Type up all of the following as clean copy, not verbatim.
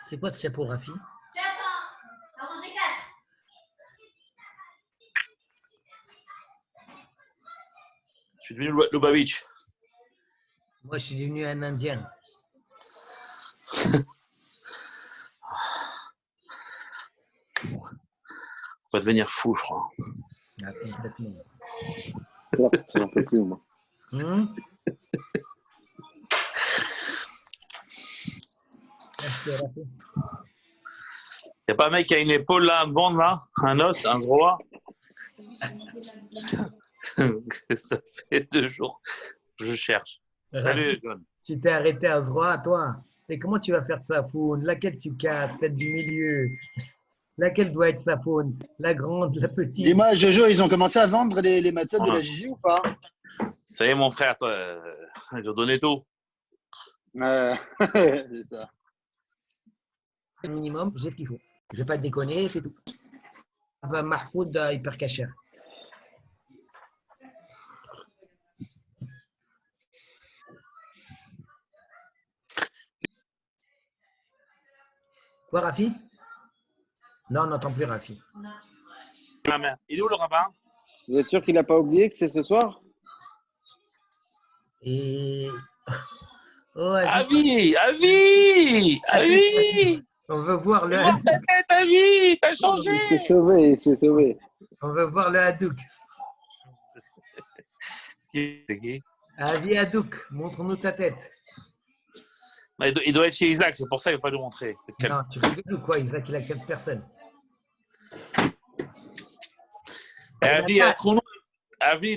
C'est quoi ce chapeau, Rafi? T'as mangé 4. Je suis devenu Lubavitch. Moi, je suis devenu un Indien. On va devenir fou, je crois. Ah, complètement. J'en peux plus, moi. Merci, Rafi. Il n'y a pas un mec qui a une épaule là à me vendre là? Un os, un droit? Ça fait 2 jours. Je cherche. Salut, John. Tu t'es arrêté à droit, toi. Et comment tu vas faire sa faune? Laquelle tu casses? Celle du milieu? Laquelle doit être sa faune? La grande, la petite? Dis-moi, Jojo, ils ont commencé à vendre les matos de la Gigi ou pas? Ça y est, mon frère, toi, ils ont donné tout. C'est ça. Minimum, j'ai ce qu'il faut. Je ne vais pas te déconner, c'est tout. Mahfoud hyper cacher. Quoi, Rafi? Non, on n'entend plus Rafi. Ma mère. Il est où le rabbin? Vous êtes sûr qu'il n'a pas oublié que c'est ce soir? Et. Oh, Avis! Avis! Avis! On veut voir le Comment t'as fait ta vie? T'as changé! Il s'est sauvé, il s'est sauvé. On veut voir le Hadouk. C'est qui? Avis Hadouk, montre-nous ta tête. Il doit être chez Isaac, c'est pour ça qu'il ne va pas nous montrer. Non, tu rigoles ou quoi? Isaac, il accepte personne. Avis,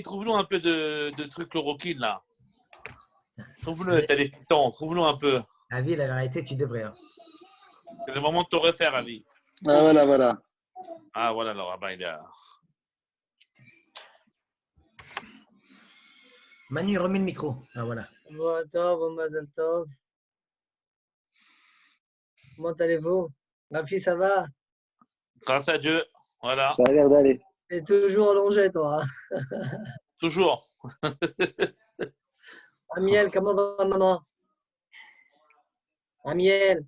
trouve-nous un peu de trucs chloroquine là. Trouve-le, t'as des pistons, trouve-nous un peu. Avis, la vérité, tu devrais. Hein. C'est le moment de te refaire, Avis. Ah, voilà, voilà. Ah, voilà, le rabbin, il est là. Manu, remets le micro. Ah, voilà. Comment allez-vous? Rafi, ça va? Grâce à Dieu, voilà. Ça a l'air d'aller. T'es toujours allongé, toi. Toujours. Amiel, comment va maman? Amiel.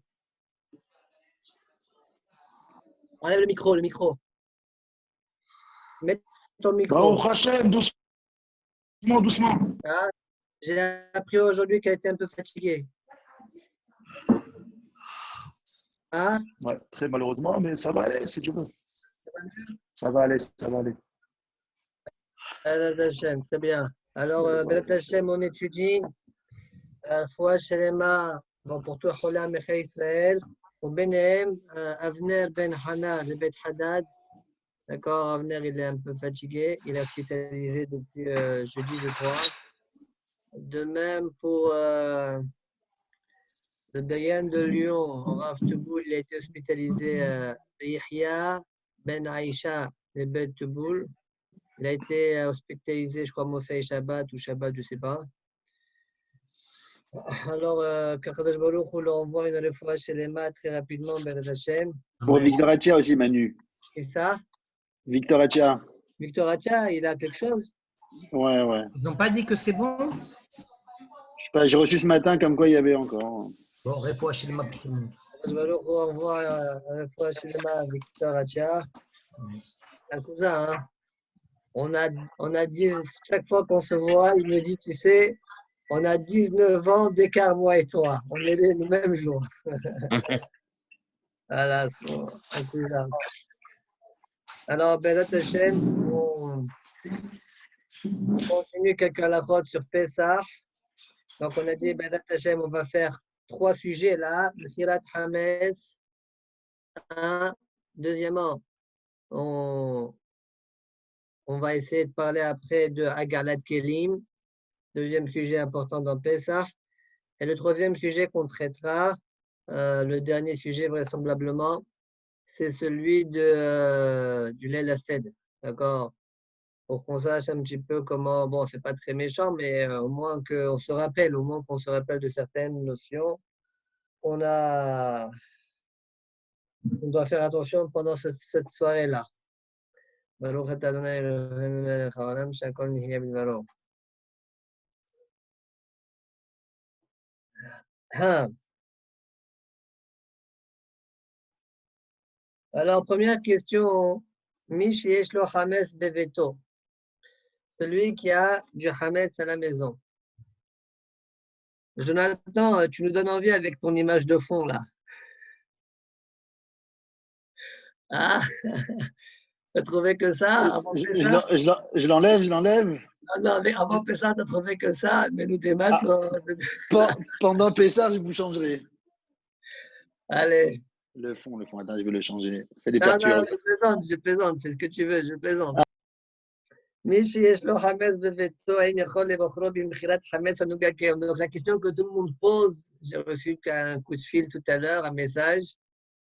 Enlève le micro, le micro. Mets ton micro. Baruch Hashem, doucement, doucement. Ah, j'ai appris aujourd'hui qu'elle était un peu fatiguée. Hein? Ouais, très malheureusement, mais ça va aller si tu veux. Ça va aller, ça va aller. Bézat Hashem, très bien. Alors, Bézat Hashem, on étudie. Fois Shelema, bon, pour toi, Chola Mecha Israël. Au Benem, Avner Ben Hana, le Bet Hadad. D'accord, Avner, il est un peu fatigué. Il est hospitalisé depuis jeudi, je crois. De même pour le Dayan de Lyon, Rav Teboul, il a été hospitalisé à Yahya Ben Aïcha, le Bet Teboul. Il a été hospitalisé, je crois, Mossei Shabbat ou Shabbat, je ne sais pas. Alors, Kakadosh Baruch Hu leur envoie une refoua chez les mains très rapidement, Bézat Hashem. Pour Victor Atia aussi, Manu. Et ça, Victor Atia. Victor Atia, il a quelque chose? Ouais, ouais. Ils n'ont pas dit que c'est bon? Je sais pas, j'ai reçu ce matin comme quoi il y avait encore. Bon, refoua chez le map pour tout le monde. Kakadosh Baruch Hu envoie une refoua chez les mains à Victor Atia. Un cousin, hein. On a dit, chaque fois qu'on se voit, il me dit, tu sais, on a 19 ans d'écart, moi et toi. On est nés le même jour. Voilà, un cousin. Alors, Bézat Hashem, on continue quelques halachot sur Pessah. Donc, on a dit, Bézat Hashem, on va faire 3 sujets là. Le Hirat Hames. Deuxièmement, on va essayer de parler après de Agalat Kelim. Deuxième sujet important dans Pessah. Et le troisième sujet qu'on traitera, le dernier sujet vraisemblablement, c'est celui du Leil Ased. D'accord? Pour qu'on sache un petit peu comment, bon, c'est pas très méchant, mais au moins qu'on se rappelle, au moins qu'on se rappelle de certaines notions. On doit faire attention pendant cette soirée-là. Baruch atah Adonai Eloheinu melech haolam she'akol nihye bidvaro. Alors, première question. Mish yesh lo hametz beveto. Celui qui a du hametz à la maison. Jonathan, tu nous donnes envie avec ton image de fond, là. Ah, t'as trouvé que ça avant Pessah? Je l'enlève, je l'enlève. Non, non, mais avant Pessah, t'as trouvé que ça, mais nous des maths. Pendant Pessah, je vous changerai. Allez. Le fond, attends, je vais le changer. C'est des Non, non, perturbations. je plaisante, fais ce que tu veux, je plaisante. מי שיש לו חמץ בביתו, האם יכול לבחרו במכירת חמץ הנוגע כיום? Donc la question que tout le monde pose, j'ai reçu un coup de fil tout à l'heure, un message.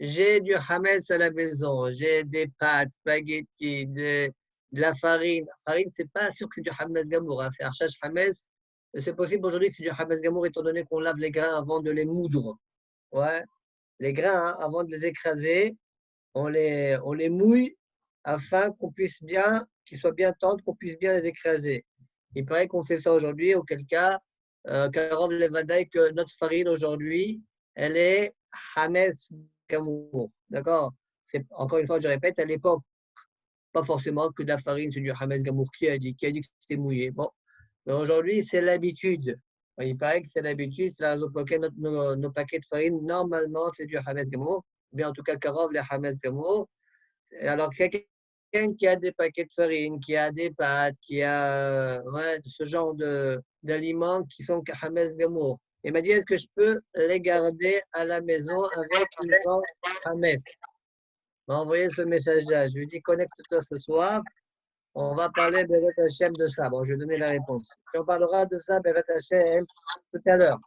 J'ai du hametz à la maison, j'ai des pâtes, spaghettis, de la farine. La farine, c'est pas sûr que c'est du hametz gamour, hein, c'est archage hametz. C'est possible aujourd'hui que c'est du hametz gamour étant donné qu'on lave les grains avant de les moudre. Ouais. Les grains, hein, avant de les écraser, on les mouille afin qu'on puisse bien, qu'ils soient bien tendres, qu'on puisse bien les écraser. Il paraît qu'on fait ça aujourd'hui, auquel cas, Karov Levadaï, que notre farine aujourd'hui, elle est Hametz Gamour. D'accord? Encore une fois, je répète, à l'époque, pas forcément que de la farine, c'est du Hametz Gamour. Qui a dit que c'était mouillé? Bon. Mais aujourd'hui, c'est l'habitude. Il paraît que c'est l'habitude, c'est la raison pour laquelle nos paquets de farine, normalement, c'est du Hametz Gamour. Bien en tout cas, Karov, les Hametz Gamour. Alors, quelqu'un qui a des paquets de farine, qui a des pâtes, qui a ce genre d'aliments qui sont Hametz Gamour. Il m'a dit, est-ce que je peux les garder à la maison avec le vent Hametz? Il m'a envoyé ce message-là. Je lui ai dit, connecte-toi ce soir. On va parler Beret Hashem de ça. Bon, je vais donner la réponse. Et on parlera de ça, Beret Hashem, tout à l'heure.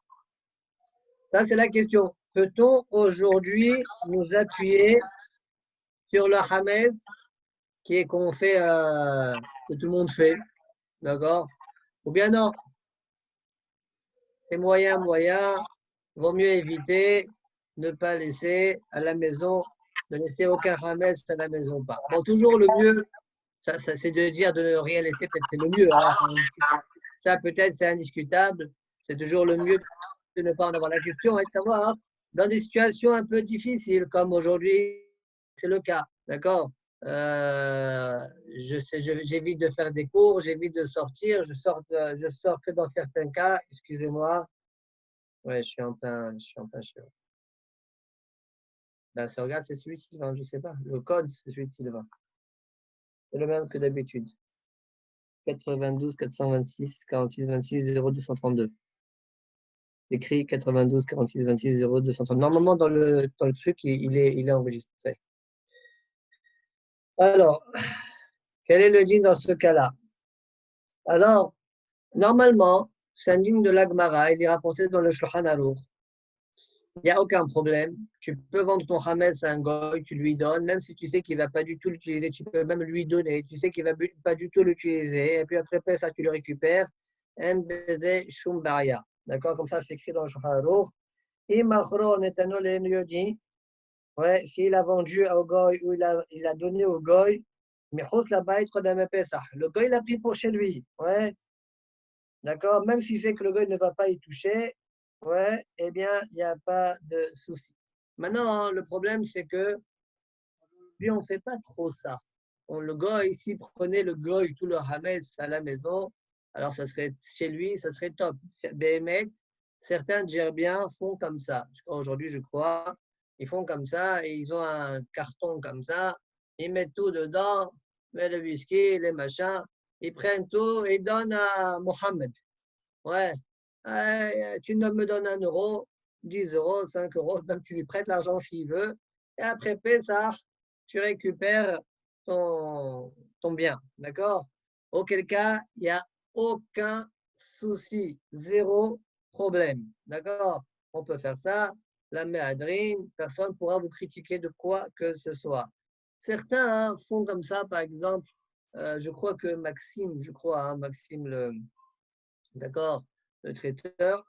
Ça, c'est la question. Peut-on aujourd'hui nous appuyer sur le Hametz qui est qu'on fait, que tout le monde fait, d'accord? Ou bien non, c'est moyen, vaut mieux éviter, ne pas laisser à la maison, ne laisser aucun hametz à la maison pas. Bon, toujours le mieux, ça c'est de dire de ne rien laisser, peut-être c'est le mieux, hein. Ça peut-être c'est indiscutable, c'est toujours le mieux de ne pas en avoir. La question est de savoir, dans des situations un peu difficiles, comme aujourd'hui, c'est le cas, d'accord? J'évite de faire des cours, j'évite de sortir, je sors que dans certains cas, excusez-moi. Ouais, je suis en plein chez eux. Là, ça regarde, c'est celui de Sylvain, je ne sais pas. Le code, c'est celui de Sylvain. C'est le même que d'habitude. 92 426 46 26 0232. Écrit 92 46 26 0232. Normalement, dans le truc, il est enregistré. Alors, quel est le dîne dans ce cas-là? Alors, normalement, c'est un dîne de l'Agmara, il est rapporté dans le Shulchan Aruch. Il n'y a aucun problème. Tu peux vendre ton hametz à un goy, tu lui donnes, même si tu sais qu'il ne va pas du tout l'utiliser, tu peux même lui donner, tu sais qu'il ne va pas du tout l'utiliser, et puis après ça, tu le récupères. En beze shum baria. D'accord? Comme ça, c'est écrit dans le Shulchan Aruch. Imachro netano le'en ouais, s'il a vendu au goy ou il a donné au goy, mais le goy l'a pris pour chez lui. Ouais, d'accord? Même s'il sait que le goy ne va pas y toucher, ouais, eh bien, il n'y a pas de souci. Maintenant, hein, le problème, c'est que lui, on ne fait pas trop ça. Le goy, s'il prenait le goy, tout le hametz à la maison, alors ça serait chez lui, ça serait top. Béhémet, certains Djerbiens font comme ça. Aujourd'hui, je crois, ils font comme ça et ils ont un carton comme ça. Ils mettent tout dedans, mettent le whisky, les machins. Ils prennent tout et ils donnent à Mohamed. Ouais. Tu me donnes 1 euro, 10 euros, 5 euros, même tu lui prêtes l'argent s'il veut. Et après Pessah, tu récupères ton bien. D'accord? Auquel cas, il n'y a aucun souci, zéro problème. D'accord? On peut faire ça. La méadrine, personne ne pourra vous critiquer de quoi que ce soit. Certains hein, font comme ça, par exemple, je crois que Maxime, d'accord, le traiteur,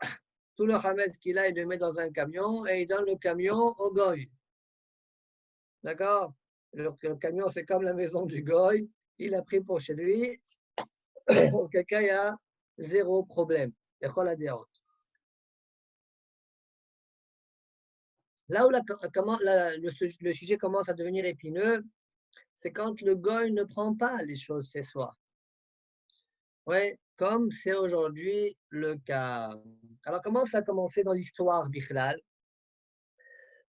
tout le hametz qu'il a, il le met dans un camion et il donne le camion au goy. D'accord? Le camion, c'est comme la maison du goy. Il a pris pour chez lui. Auquel cas, il y a zéro problème. Il y a quoi la déroute? Là où le sujet commence à devenir épineux, c'est quand le goy ne prend pas les choses chez soi. Oui, comme c'est aujourd'hui le cas. Alors, comment ça a commencé dans l'histoire Bichlal?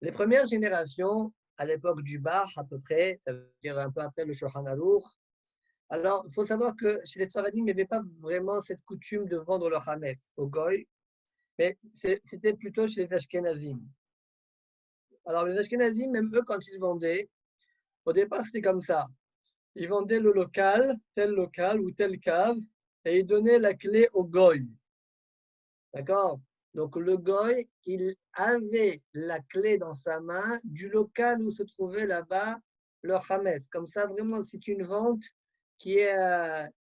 Les premières générations, à l'époque du Bar, à peu près, ça veut dire un peu après le Shulchan Aruch. Alors, il faut savoir que chez les Sfaradim, il n'y avait pas vraiment cette coutume de vendre le Hametz au goy, mais c'était plutôt chez les Ashkenazim. Alors, les Ashkenazim, même eux, quand ils vendaient, au départ, c'était comme ça. Ils vendaient le local ou telle cave, et ils donnaient la clé au goy. D'accord? Donc, le goy, il avait la clé dans sa main du local où se trouvait là-bas le Hametz. Comme ça, vraiment, c'est une vente qui est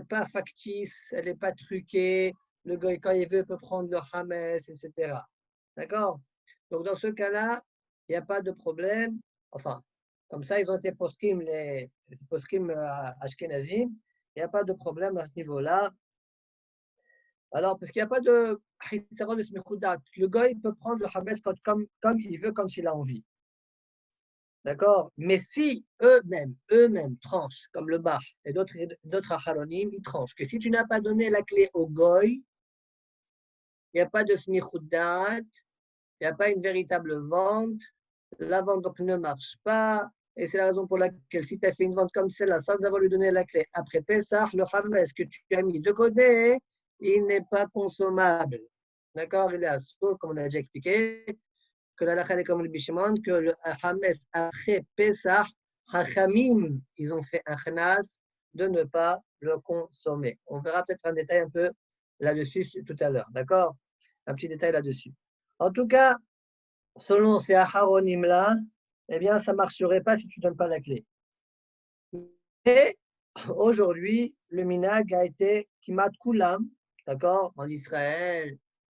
pas factice, elle n'est pas truquée. Le goy, quand il veut, peut prendre le Hametz, etc. D'accord? Donc, dans ce cas-là, il n'y a pas de problème. Enfin, comme ça, ils ont été poskim, les poskim ashkenazim. Il n'y a pas de problème à ce niveau-là. Alors, parce qu'il n'y a pas de hisaron de smichoudat. Le goy peut prendre le hametz comme il veut, quand il a envie. D'accord? Mais si eux-mêmes tranchent, comme le bar et d'autres acharonim, ils tranchent, que si tu n'as pas donné la clé au goy, il n'y a pas de smichoudat, il n'y a pas une véritable vente, la vente donc ne marche pas, et c'est la raison pour laquelle si tu as fait une vente comme celle-là sans avoir lui donné la clé après Pessah, le hametz que tu as mis de côté, il n'est pas consommable. D'accord? Il est à sourd, comme on a déjà expliqué, que la lacha est comme le bishimon, que le hametz après Pessah, Hachamim, ils ont fait un chnas de ne pas le consommer. On verra peut-être un détail un peu là-dessus tout à l'heure. D'accord? Un petit détail là-dessus. En tout cas, selon ces acharonim-là, eh bien, ça ne marcherait pas si tu ne donnes pas la clé. Et aujourd'hui, le minag a été kimat kulam, d'accord, en Israël,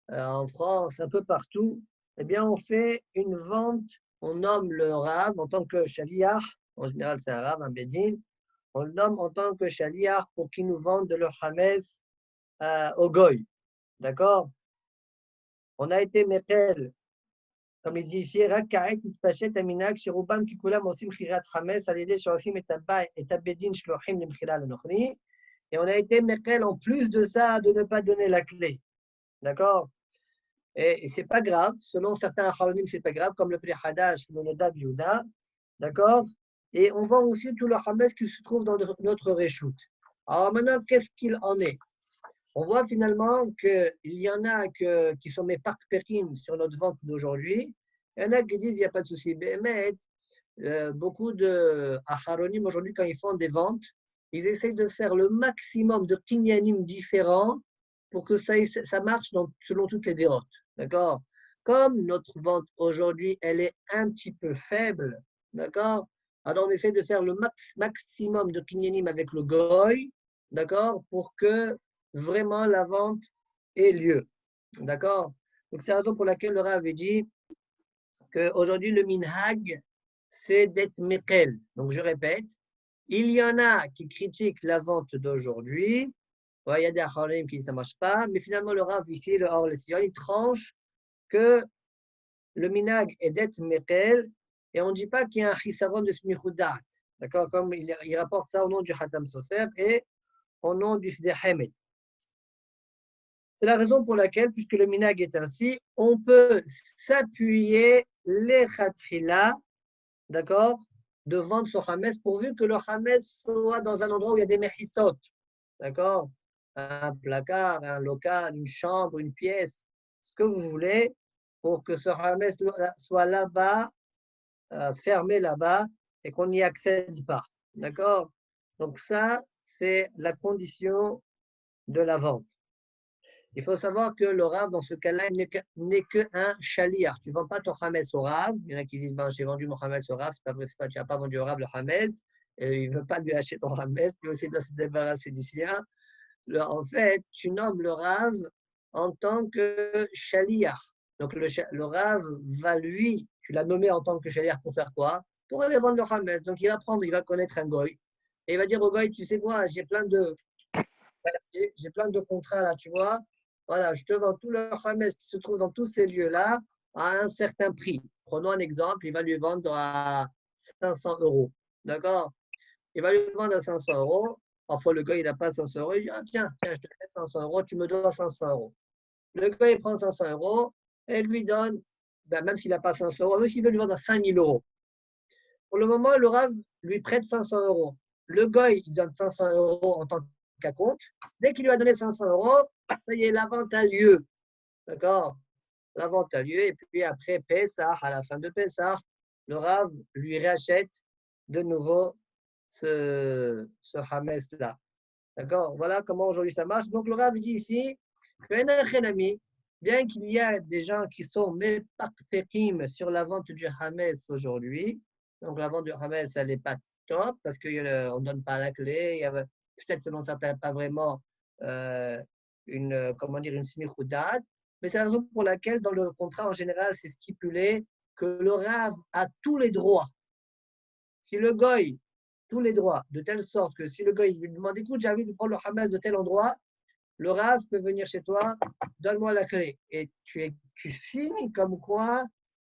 en France, un peu partout. Eh bien, on fait une vente, on nomme le Rav en tant que shaliach, en général c'est un Rav, un Bédine, on le nomme en tant que shaliach pour qu'il nous vende de le Hametz au Goy, d'accord? On a été mekel, comme il dit ici, et on a été mekel en plus de ça de ne pas donner la clé. D'accord? Et c'est pas grave, selon certains achalonim, c'est pas grave, comme le Pri Hadash, le Nodab Yehuda. D'accord? Et on vend aussi tout le hametz qui se trouve dans notre réchoute. Alors maintenant, qu'est-ce qu'il en est? On voit finalement qu'il y en a qui sont mes parcs périm sur notre vente d'aujourd'hui. Il y en a qui disent il n'y a pas de souci. Mais beaucoup de acharonim aujourd'hui, quand ils font des ventes, ils essayent de faire le maximum de kinyanim différents pour que ça marche selon toutes les dérotes. D'accord? Comme notre vente aujourd'hui, elle est un petit peu faible, d'accord? Alors on essaie de faire le maximum de kinyanim avec le goy, d'accord? Pour que vraiment la vente ait lieu. D'accord? Donc c'est la raison pour laquelle le Rav avait dit qu'aujourd'hui le minhag, c'est d'être mekel. Donc je répète, il y en a qui critiquent la vente d'aujourd'hui. Ouais, il y a des acharonim qui disent que ça ne marche pas, mais finalement le Rav ici, le Or le Sion, il tranche que le minhag est d'être mekel, et on ne dit pas qu'il y a un chisaron de smichoudat. D'accord? Comme il rapporte ça au nom du Hatam Sofer et au nom du Sideh Hamed. C'est la raison pour laquelle, puisque le minhag est ainsi, on peut s'appuyer les khatrila, d'accord, de vendre son hametz, pourvu que le hametz soit dans un endroit où il y a des mechissot, d'accord, un placard, un local, une chambre, une pièce, ce que vous voulez, pour que ce hametz soit là-bas, fermé là-bas, et qu'on n'y accède pas, d'accord. Donc ça, c'est la condition de la vente. Il faut savoir que le Rav, dans ce cas-là, n'est qu'un chaliar. Tu ne vends pas ton Hametz au Rav. Il y en a qui disent ben, j'ai vendu mon Hametz au Rav. C'est pas vrai, tu n'as pas vendu au Rav le Hametz. Et il ne veut pas lui acheter ton Hametz. Lui aussi doit se débarrasser du sien. En fait, tu nommes le Rav en tant que chaliar. Donc le Rav va lui, tu l'as nommé en tant que chaliar pour faire quoi? Pour aller vendre le Hametz. Donc il va connaître un goy. Et il va dire au goy, tu sais quoi, j'ai plein de contrats là, tu vois. Voilà, je te vends tout le hametz qui se trouve dans tous ces lieux-là. à un certain prix. Prenons un exemple, il va lui vendre à 500 euros. D'accord? Il va lui vendre à 500 euros. Parfois, le gars, il n'a pas 500 euros. Il dit, ah, tiens, je te fais 500 euros, tu me dois 500 euros. Le gars, il prend 500 euros et lui donne, même s'il n'a pas 500 euros, même s'il veut lui vendre à 5000 euros. Pour le moment, le Rav lui prête 500 euros. Le gars, il donne 500 euros en tant qu'acompte. Dès qu'il lui a donné 500 euros, ça y est, la vente a lieu. D'accord? La vente a lieu. Et puis après Pessah, à la fin de Pessah, le Rav lui rachète de nouveau ce Hametz-là. D'accord? Voilà comment aujourd'hui ça marche. Donc le Rav dit ici que bien qu'il y a des gens qui sont mépartekim sur la vente du Hametz aujourd'hui, donc la vente du Hametz, elle n'est pas top parce qu'on ne donne pas la clé. Il y avait peut-être selon certains pas vraiment une smichoudat. Mais c'est la raison pour laquelle dans le contrat en général, c'est stipulé que le Rav a tous les droits. Si le goy, tous les droits, de telle sorte que si le goy lui demande, écoute, j'ai envie de prendre le Hametz de tel endroit, le Rav peut venir chez toi, donne-moi la clé. Et tu signes comme quoi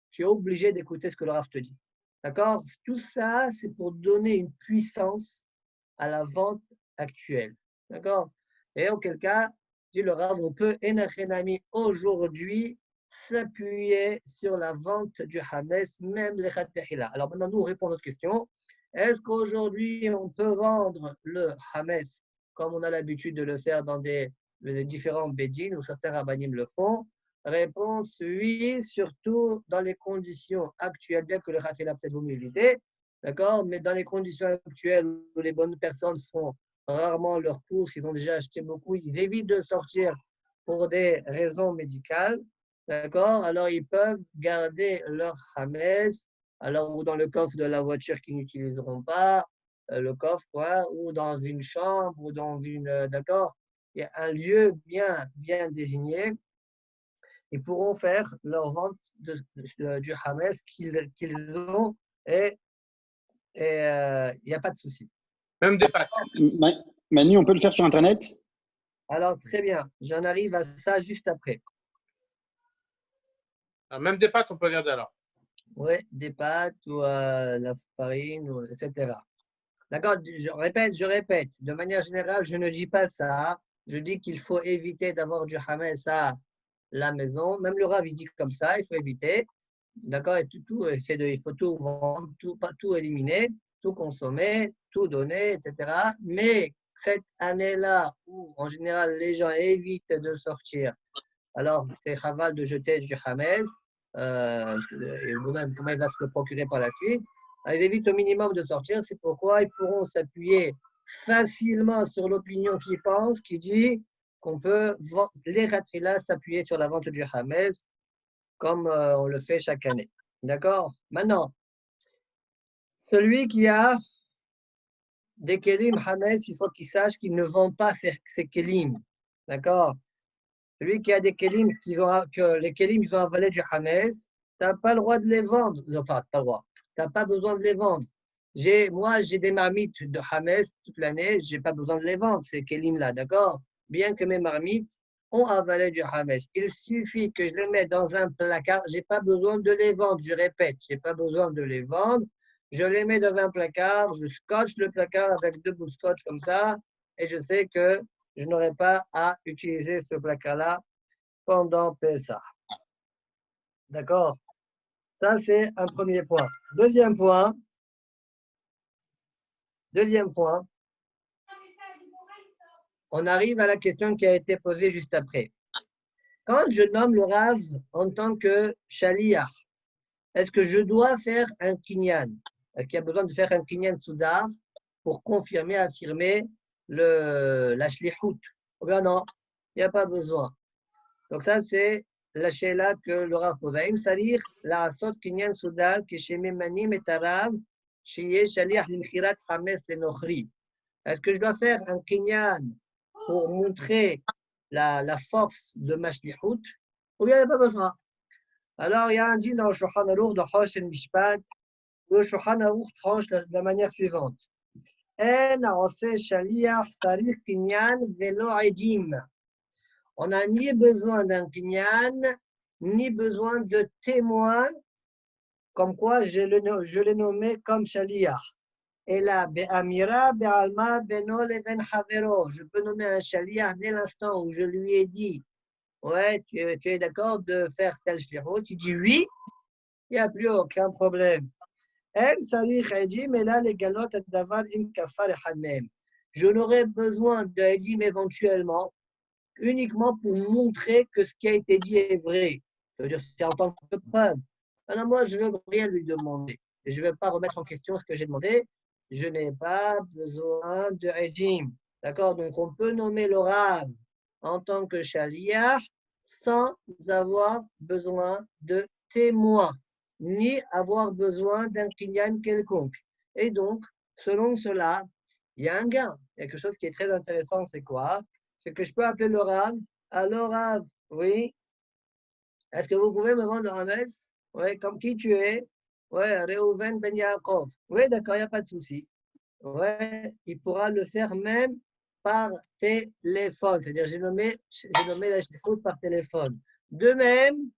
tu es obligé d'écouter ce que le Rav te dit. D'accord? Tout ça, c'est pour donner une puissance à la vente actuelle. D'accord? Et auquel cas, dit le Rav, on peut, aujourd'hui, s'appuyer sur la vente du Hametz, même les Khatehila. Alors maintenant, nous, on répond à notre question. Est-ce qu'aujourd'hui, on peut vendre le Hametz comme on a l'habitude de le faire dans des différents bédines où certains rabbinim le font? Réponse oui, surtout dans les conditions actuelles, bien que le Khatehila peut-être vaut mieux éviter. D'accord? Mais dans les conditions actuelles où les bonnes personnes font rarement leurs courses, ils ont déjà acheté beaucoup, ils évitent de sortir pour des raisons médicales. D'accord? Alors, ils peuvent garder leur Hametz, alors, ou dans le coffre de la voiture qu'ils n'utiliseront pas, le coffre, quoi, ou dans une chambre, ou dans une. D'accord? Il y a un lieu bien désigné. Ils pourront faire leur vente du Hametz qu'ils ont et il n'y a pas de souci. Même des pâtes. Manu, on peut le faire sur Internet? Alors, très bien. J'en arrive à ça juste après. Alors, même des pâtes, on peut regarder alors. Oui, des pâtes ou la farine, etc. D'accord? Je répète. De manière générale, je ne dis pas ça. Je dis qu'il faut éviter d'avoir du Hametz à la maison. Même le Rav, il dit comme ça, il faut éviter. D'accord? Et il faut tout vendre, pas tout éliminer, tout consommer, tout donner, etc. Mais cette année-là, où en général les gens évitent de sortir, alors c'est chaval de jeter du Hametz, et comment il va se le procurer par la suite. Alors, ils évitent au minimum de sortir, c'est pourquoi ils pourront s'appuyer facilement sur l'opinion qui pense, qui dit qu'on peut, les Ratrilas, s'appuyer sur la vente du Hametz comme on le fait chaque année. D'accord? Maintenant, celui qui a des kelim Hametz, il faut qu'il sache qu'il ne vend pas ses kelim. D'accord? Celui qui a des kelim, que les kelim ils ont avalé du Hametz, tu n'as pas le droit de les vendre. Enfin, tu n'as pas besoin de les vendre. Moi, j'ai des marmites de Hametz toute l'année, je n'ai pas besoin de les vendre, ces kelim-là, d'accord? Bien que mes marmites ont avalé du Hametz. Il suffit que je les mette dans un placard, je n'ai pas besoin de les vendre, je répète, je n'ai pas besoin de les vendre. Je les mets dans un placard, je scotche le placard avec 2 bouts de scotch comme ça, et je sais que je n'aurai pas à utiliser ce placard-là pendant Pessah. D'accord? Ça, c'est un premier point. Deuxième point. On arrive à la question qui a été posée juste après. Quand je nomme le Rav en tant que Shaliach, est-ce que je dois faire un kinyan? Est-ce qu'il y a besoin de faire un kinyan soudar pour confirmer, affirmer la shlichut? Ou bien non, il n'y a pas besoin. Donc ça, c'est la sheila que le Rav pose. C'est-à-dire, la asot kinyan soudar qui chez Memanim et Arav, chez Shaliach l'imchirat Hametz l'enochri. Est-ce que je dois faire un kinyan pour montrer la force de ma shlichut? Ou bien il n'y a pas besoin? Alors, il y a un dit dans le Shulchan Aruch de Chosh et Mishpat, le Shulchan Aruch tranche de la manière suivante. On n'a ni besoin d'un kinyan, ni besoin de témoin, comme quoi je l'ai nommé comme shaliach. Et là, be'amira, be'alma, beno, leven havero. Je peux nommer un shaliach dès l'instant où je lui ai dit, ouais, tu es d'accord de faire tel shlichut? Tu dis oui, il n'y a plus aucun problème. Je n'aurais besoin de Edim éventuellement uniquement pour montrer que ce qui a été dit est vrai. C'est-à-dire c'est en tant que preuve. Alors moi, je ne veux rien lui demander. Je ne vais pas remettre en question ce que j'ai demandé. Je n'ai pas besoin de Edim. D'accord? Donc on peut nommer le Rav en tant que shaliach sans avoir besoin de témoin, ni avoir besoin d'un kinyan quelconque. Et donc, selon cela, il y a un gain. Il y a quelque chose qui est très intéressant, c'est quoi? C'est que je peux appeler le Rav. Alors, Rav, oui, est-ce que vous pouvez me vendre un mess? Oui, comme qui tu es? Oui, Reuven Ben Yaakov. Oui, d'accord, il n'y a pas de souci. Ouais, il pourra le faire même par téléphone. C'est-à-dire, j'ai nommé la shlichut par téléphone. De même,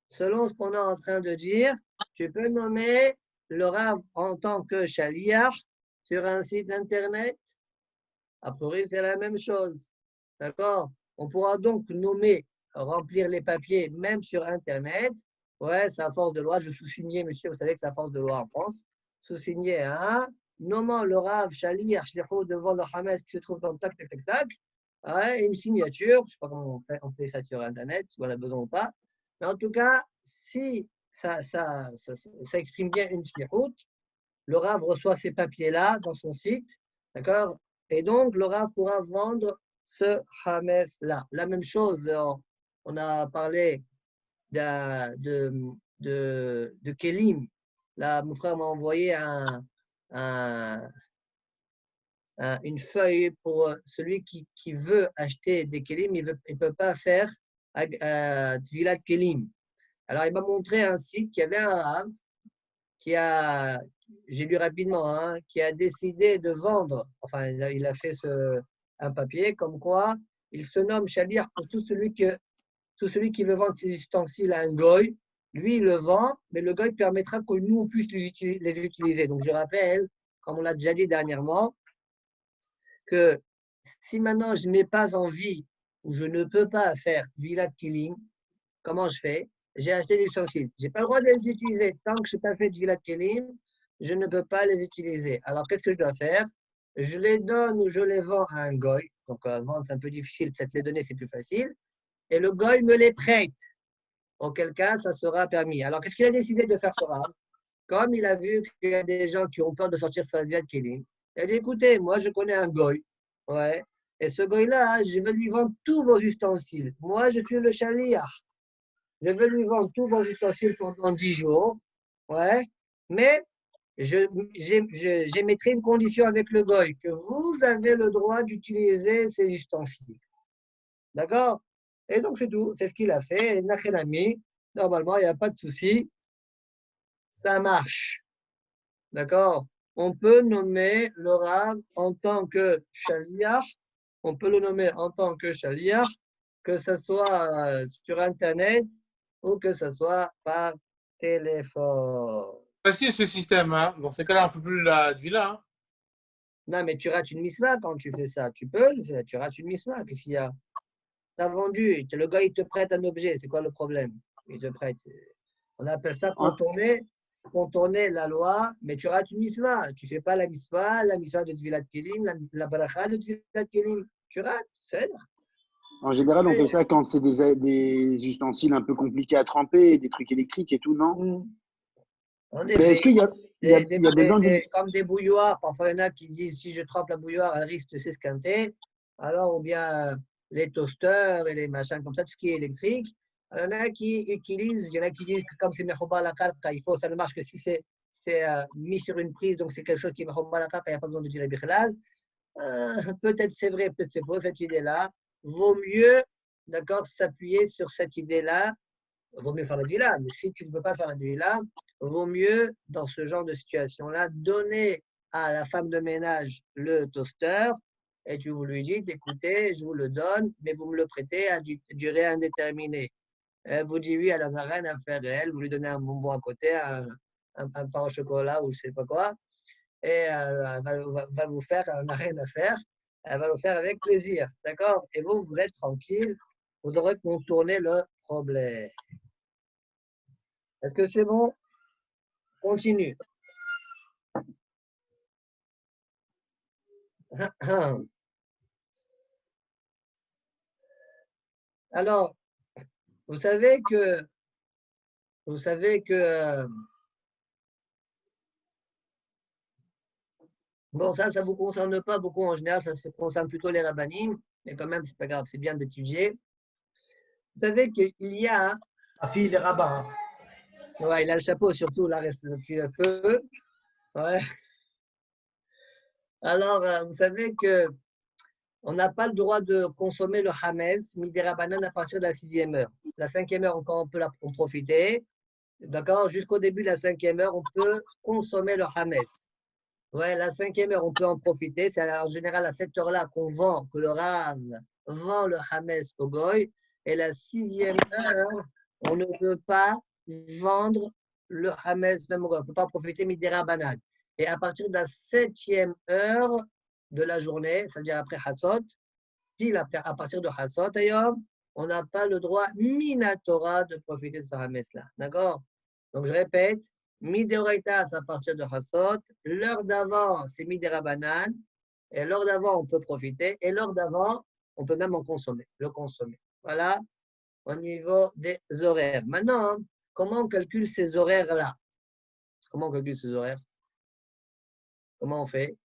selon ce qu'on est en train de dire, tu peux nommer le Rav en tant que shaliach sur un site internet. A priori, c'est la même chose. D'accord? On pourra donc nommer, remplir les papiers même sur internet. Ouais, c'est à force de loi. Je sous-signais, monsieur, vous savez que c'est à force de loi en France. Sous-signer, hein? Nommant le Rav, shaliach, shlichut devant le Hamas qui se trouve dans le tac, tac, tac, tac. Ouais, une signature. Je ne sais pas comment on fait ça sur internet, si on a besoin ou pas. Mais en tout cas, si ça exprime bien une shlichut, le Rav reçoit ces papiers-là dans son site, d'accord? Et donc, le Rav pourra vendre ce Hametz-là. La même chose, on a parlé de Kelim. Là, mon frère m'a envoyé une feuille pour celui qui veut acheter des Kelim, il ne peut pas faire Tvilat Kelim. Alors, il m'a montré un site qui avait un Rav j'ai lu rapidement, hein, qui a décidé de vendre, enfin, il a fait un papier comme quoi il se nomme shaliach pour tout celui qui veut vendre ses ustensiles à un goy. Lui, il le vend, mais le goy permettra que nous, on puisse les utiliser. Donc, je rappelle, comme on l'a déjà dit dernièrement, que si maintenant je n'ai pas envie ou je ne peux pas faire Tvilat Kelim, comment je fais? J'ai acheté des ustensiles. Je n'ai pas le droit de les utiliser. Tant que je n'ai pas fait Tvilat Kelim, je ne peux pas les utiliser. Alors, qu'est-ce que je dois faire? Je les donne ou je les vends à un goy. Donc, vendre, c'est un peu difficile. Peut-être les donner, c'est plus facile. Et le goy me les prête. Auquel cas, ça sera permis. Alors, qu'est-ce qu'il a décidé de faire ce Rav? Comme il a vu qu'il y a des gens qui ont peur de sortir faire Tvilat Kelim, il a dit, écoutez, moi, je connais un goy. Ouais. Et ce goy-là, je vais lui vendre tous vos ustensiles. Moi, je suis le shaliach. Je vais lui vendre tous vos ustensiles pendant 10 jours. Ouais. Mais j'émettrai une condition avec le goy, que vous avez le droit d'utiliser ces ustensiles. D'accord? Et donc, c'est tout. C'est ce qu'il a fait. Nachenami, normalement, il n'y a pas de souci. Ça marche. D'accord? On peut nommer le Rav en tant que shaliach. On peut le nommer en tant que shaliach, que ce soit sur Internet ou que ce soit par téléphone. Facile ce système. Hein. Dans ces cas-là, on ne fait plus la villa. Hein. Non, mais tu rates une mitzvah quand tu fais ça. Tu peux le faire, tu rates une mitzvah. Qu'est-ce qu'il y a? Tu as vendu, le gars, il te prête un objet. C'est quoi le problème? Il te prête. On appelle ça contourner la loi, mais tu rates une mitzvah. Tu ne fais pas la mitzvah de Tvilat Kelim, la baracha de Tvilat Kelim. Tu rates, c'est ça. En général, on fait ça quand c'est des ustensiles un peu compliqués à tremper, des trucs électriques et tout, non? Est-ce qu'il y a besoin comme des bouilloires, parfois il y en a qui disent si je trempe la bouilloire, elle risque de s'esquinter. Alors, ou bien les toasters et les machins comme ça, tout ce qui est électrique. Alors, il y en a qui disent que comme c'est Mechoba la carte, ça ne marche que si c'est mis sur une prise, donc c'est quelque chose qui est Mechoba la carte, il n'y a pas besoin de dire la bichlal. Peut-être c'est vrai, peut-être c'est faux cette idée-là. Vaut mieux, d'accord, s'appuyer sur cette idée-là. Vaut mieux faire la villa, mais si tu ne veux pas faire la villa, vaut mieux, dans ce genre de situation-là, donner à la femme de ménage le toaster et tu vous lui dites, écoutez, je vous le donne, mais vous me le prêtez à durée indéterminée. Elle vous dit oui, elle n'en a rien à faire, elle. Vous lui donnez un bonbon à côté, un pain au chocolat ou je ne sais pas quoi. Et elle va vous faire, elle n'a rien à faire. Elle va le faire avec plaisir. D'accord? Et vous êtes tranquille. Vous devrez contourner le problème. Est-ce que c'est bon? Continue. Alors, vous savez que bon, ça ne vous concerne pas beaucoup en général, ça se concerne plutôt les rabbinim, mais quand même, c'est pas grave, c'est bien d'étudier. Vous savez qu'il y a. Ma fille, les rabbins. Ouais, il a le chapeau surtout, là, reste depuis un peu. Ouais. Alors, vous savez que on n'a pas le droit de consommer le hametz, midi rabanan, à partir de la 6e heure. La 5e heure, encore, on peut en profiter. D'accord? Jusqu'au début de la 5e heure, on peut consommer le hametz. Ouais, la 5e heure, on peut en profiter. C'est en général à cette heure-là que le Rav vend le hametz au goy. Et la 6e heure, on ne peut pas vendre le hametz même au goy. On ne peut pas profiter midi rabanan. Et à partir de la 7e heure de la journée, c'est-à-dire après Hassot, pile à partir de Hassot, d'ailleurs, on n'a pas le droit minatora de profiter de ce hametz-là. D'accord? Donc, je répète, Mideoraita, c'est à partir de Hassot. L'heure d'avant, c'est Miderabanan. Et l'heure d'avant, on peut profiter. Et l'heure d'avant, on peut même le consommer. Voilà, au niveau des horaires. Maintenant, comment on calcule ces horaires-là? Comment on calcule ces horaires? Comment on fait?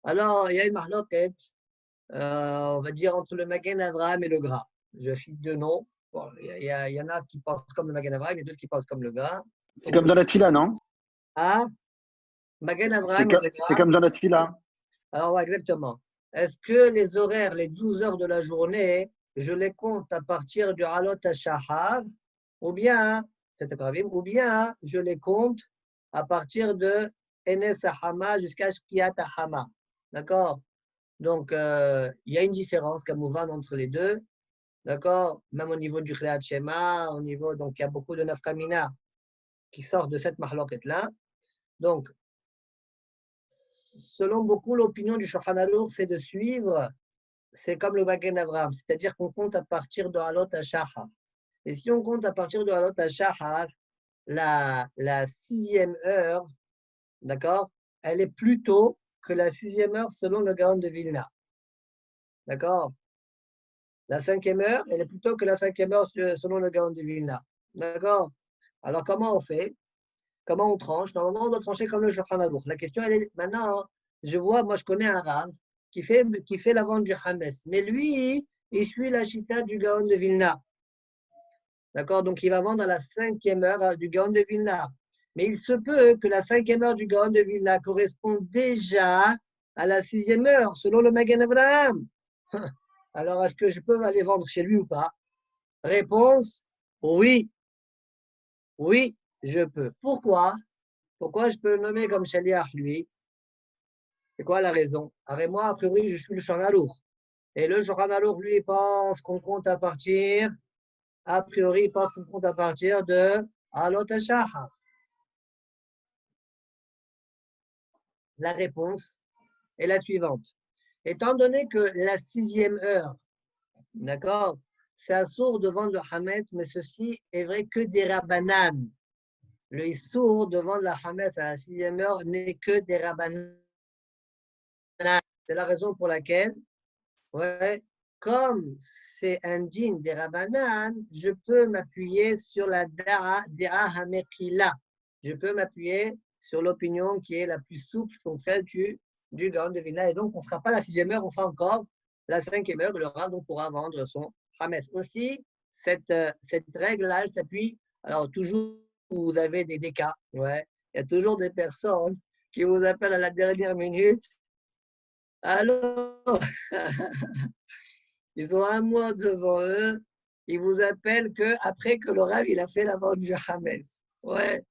Alors, il y a une marloquette, on va dire, entre le Magen Avraham et le Gras. Je cite deux noms. Bon, il y en a qui pensent comme le Magen Avraham et d'autres qui pensent comme le Gras. C'est comme dans la Tfila, non? Ah, Magen Avraham et le Gras. C'est comme dans la Tfila. Alors, ouais, exactement. Est-ce que les horaires, les 12 heures de la journée, je les compte à partir du Halot HaShahar, ou bien, ou bien je les compte à partir de Enes Hama jusqu'à Shkiat Hama. D'accord? Donc, il y a une différence, Kamouvan, entre les deux. D'accord? Même au niveau du Khleat Shema, au niveau, donc il y a beaucoup de nafkamina qui sortent de cette mahloket-là. Donc, selon beaucoup, l'opinion du Shulchan Aruch, c'est de suivre, c'est comme le Magen Avraham, c'est-à-dire qu'on compte à partir de Halot HaShahar. Et si on compte à partir de Halot HaShahar, la 6e heure, d'accord, elle est plus tôt que la 6e heure selon le Gaon de Vilna. D'accord? La 5e heure, elle est plus tôt que la 5e heure selon le Gaon de Vilna. D'accord? Alors, comment on fait? Comment on tranche? Normalement, on doit trancher comme le Shulchan Aruch. La question, elle est maintenant, moi, je connais un Rav qui fait la vente du Hametz. Mais lui, il suit la chita du Gaon de Vilna. D'accord? Donc, il va vendre à la 5e heure du Gaon de Vilna. Mais il se peut que la 5e heure du Gaon de Vilna corresponde déjà à la 6e heure, selon le Magen Avraham. Alors, est-ce que je peux aller vendre chez lui ou pas? Réponse, oui. Oui, je peux. Pourquoi? Pourquoi je peux le nommer comme Shaliach, lui? C'est quoi la raison? Avec moi, a priori, je suis le Shulchan Aruch. Et le Shulchan Aruch, lui, pense qu'on compte à partir, a priori, il pense qu'on compte à partir de Halot HaShahar. La réponse est la suivante. Étant donné que la 6e heure, d'accord, c'est assourd de vendre le Hametz, mais ceci est vrai que des Rabbanan. Le issour de vendre la Hametz à la 6e heure n'est que des Rabbanan. C'est la raison pour laquelle, ouais, comme c'est indigne des Rabbanan, je peux m'appuyer sur la Dara Hamekila. Je peux m'appuyer sur l'opinion qui est la plus souple, donc celle du Gaon de Vilna. Et donc, on ne sera pas la 6e heure, on sera encore la 5e heure. Le Rav donc pourra vendre son Hametz. Aussi, cette règle-là, elle s'appuie. Alors, toujours, vous avez des cas. Ouais, il y a toujours des personnes qui vous appellent à la dernière minute. Alors, ils ont un mois devant eux, ils vous appellent après que le Rav il a fait la vente du Hametz. Ouais.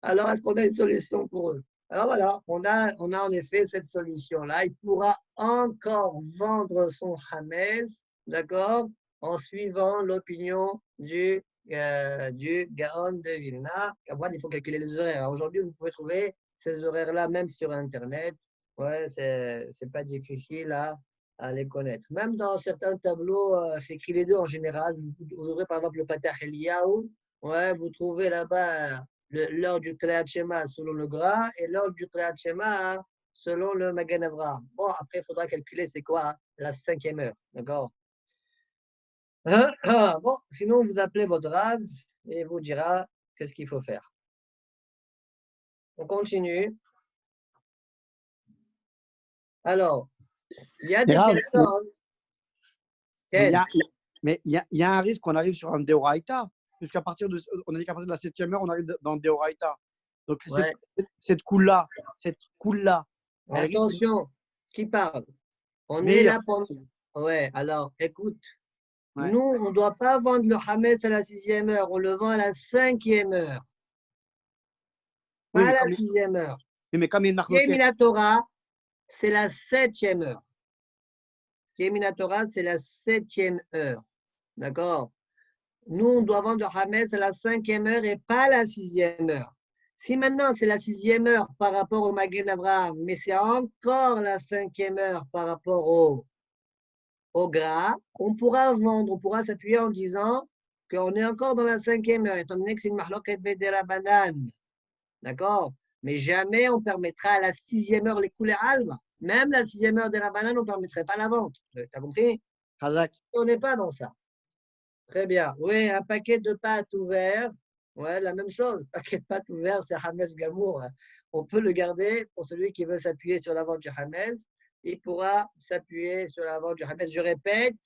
Alors, est-ce qu'on a une solution pour eux? Alors voilà, on a en effet cette solution-là. Il pourra encore vendre son Hametz, d'accord, en suivant l'opinion du du Gaon de Vilna. Il faut calculer les horaires. Aujourd'hui, vous pouvez trouver ces horaires-là même sur Internet. Ouais, c'est pas difficile à les connaître. Même dans certains tableaux, c'est écrit les deux en général. Vous aurez par exemple le Patah Eliyahu. Ouais, vous trouvez là-bas l'heure du Kriyat Shema selon le gras et l'heure du Kriyat Shema selon le Magen Avraham. Bon, après, il faudra calculer c'est quoi la 5e heure. D'accord? Bon, sinon, vous appelez votre Rav et il vous dira qu'est-ce qu'il faut faire. On continue. Alors, il y a des personnes. Mais il y a un risque qu'on arrive sur un Deoraita, puisqu'à partir de, on a dit qu'à partir de la 7e heure, on arrive dans le Deoraita. Donc, Ouais. cette coule-là. Attention, qui parle? On est là pour. Ouais, alors, écoute. Ouais. Nous, on ne doit pas vendre le Hametz à la 6e heure, on le vend à la 5e heure. Pas à la 6e heure. Mais comme il y a une marque. Minatora, c'est la 7e heure. Minatora, c'est la 7e heure. D'accord? Nous, on doit vendre le Hametz à la 5e heure et pas à la 6e heure. Si maintenant c'est la 6e heure par rapport au Magen Avraham, mais c'est encore la 5e heure par rapport au gras, on pourra vendre, on pourra s'appuyer en disant qu'on est encore dans la 5e heure, étant donné que c'est une mahloket bedera banane. D'accord? Mais jamais on permettra à la 6e heure les coulées alba. Même la 6e heure des rabanan, on ne permettrait pas la vente. Tu as compris? On n'est pas dans ça. Très bien. Oui, un paquet de pâtes ouvert. Ouais, la même chose. Paquet de pâtes ouvert, c'est Hametz Gamour. On peut le garder pour celui qui veut s'appuyer sur la vente du Hametz. Il pourra s'appuyer sur la vente du Hametz. Je répète,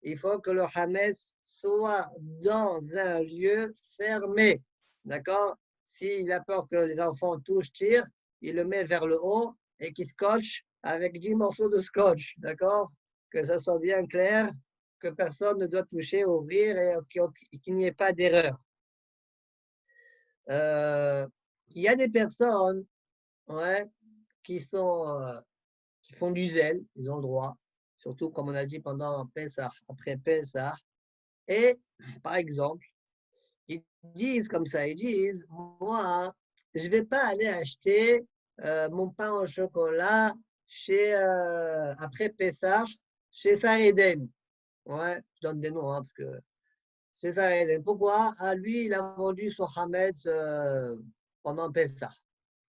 il faut que le Hametz soit dans un lieu fermé. D'accord? S'il a peur que les enfants touchent, tirent, il le met vers le haut et qu'il scotche avec 10 morceaux de scotch. D'accord? Que ça soit bien clair, que personne ne doit toucher, ouvrir et qu'il n'y ait pas d'erreur. Il y a des personnes qui font du zèle, ils ont le droit, surtout comme on a dit pendant Pessah, après Pessah. Et par exemple, ils disent comme ça, ils disent, moi, je ne vais pas aller acheter mon pain au chocolat après Pessah, chez Sareden. Ouais, je donne des noms, parce que c'est Sareden. Pourquoi? Lui, il a vendu son Hametz pendant Pessah.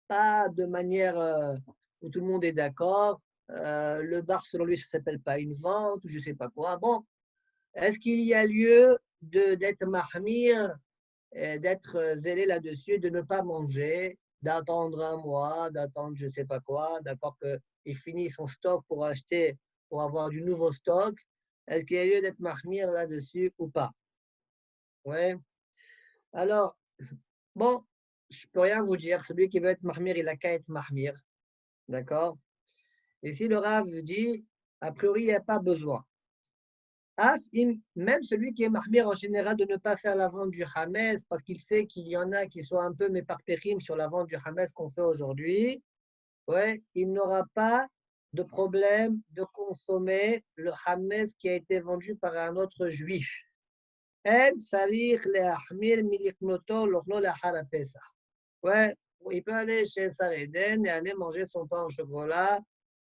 Pas de manière où tout le monde est d'accord. Le bar, selon lui, ça ne s'appelle pas une vente, ou je ne sais pas quoi. Bon, est-ce qu'il y a lieu d'être mahmir, d'être zélé là-dessus, de ne pas manger, d'attendre un mois, d'attendre je ne sais pas quoi, d'accord, qu'il finisse son stock pour acheter, pour avoir du nouveau stock? Est-ce qu'il y a lieu d'être mahmir là-dessus ou pas? Ouais. Alors, bon, je ne peux rien vous dire. Celui qui veut être mahmir, il n'a qu'à être mahmir. D'accord? Et si le Rav dit, a priori, il n'y a pas besoin. Même celui qui est mahmir en général de ne pas faire la vente du Hametz parce qu'il sait qu'il y en a qui sont un peu méparpérim sur la vente du Hametz qu'on fait aujourd'hui, ouais, il n'aura pas de problème de consommer le Hametz qui a été vendu par un autre juif. Ouais, il peut aller chez Sareden et aller manger son pain au chocolat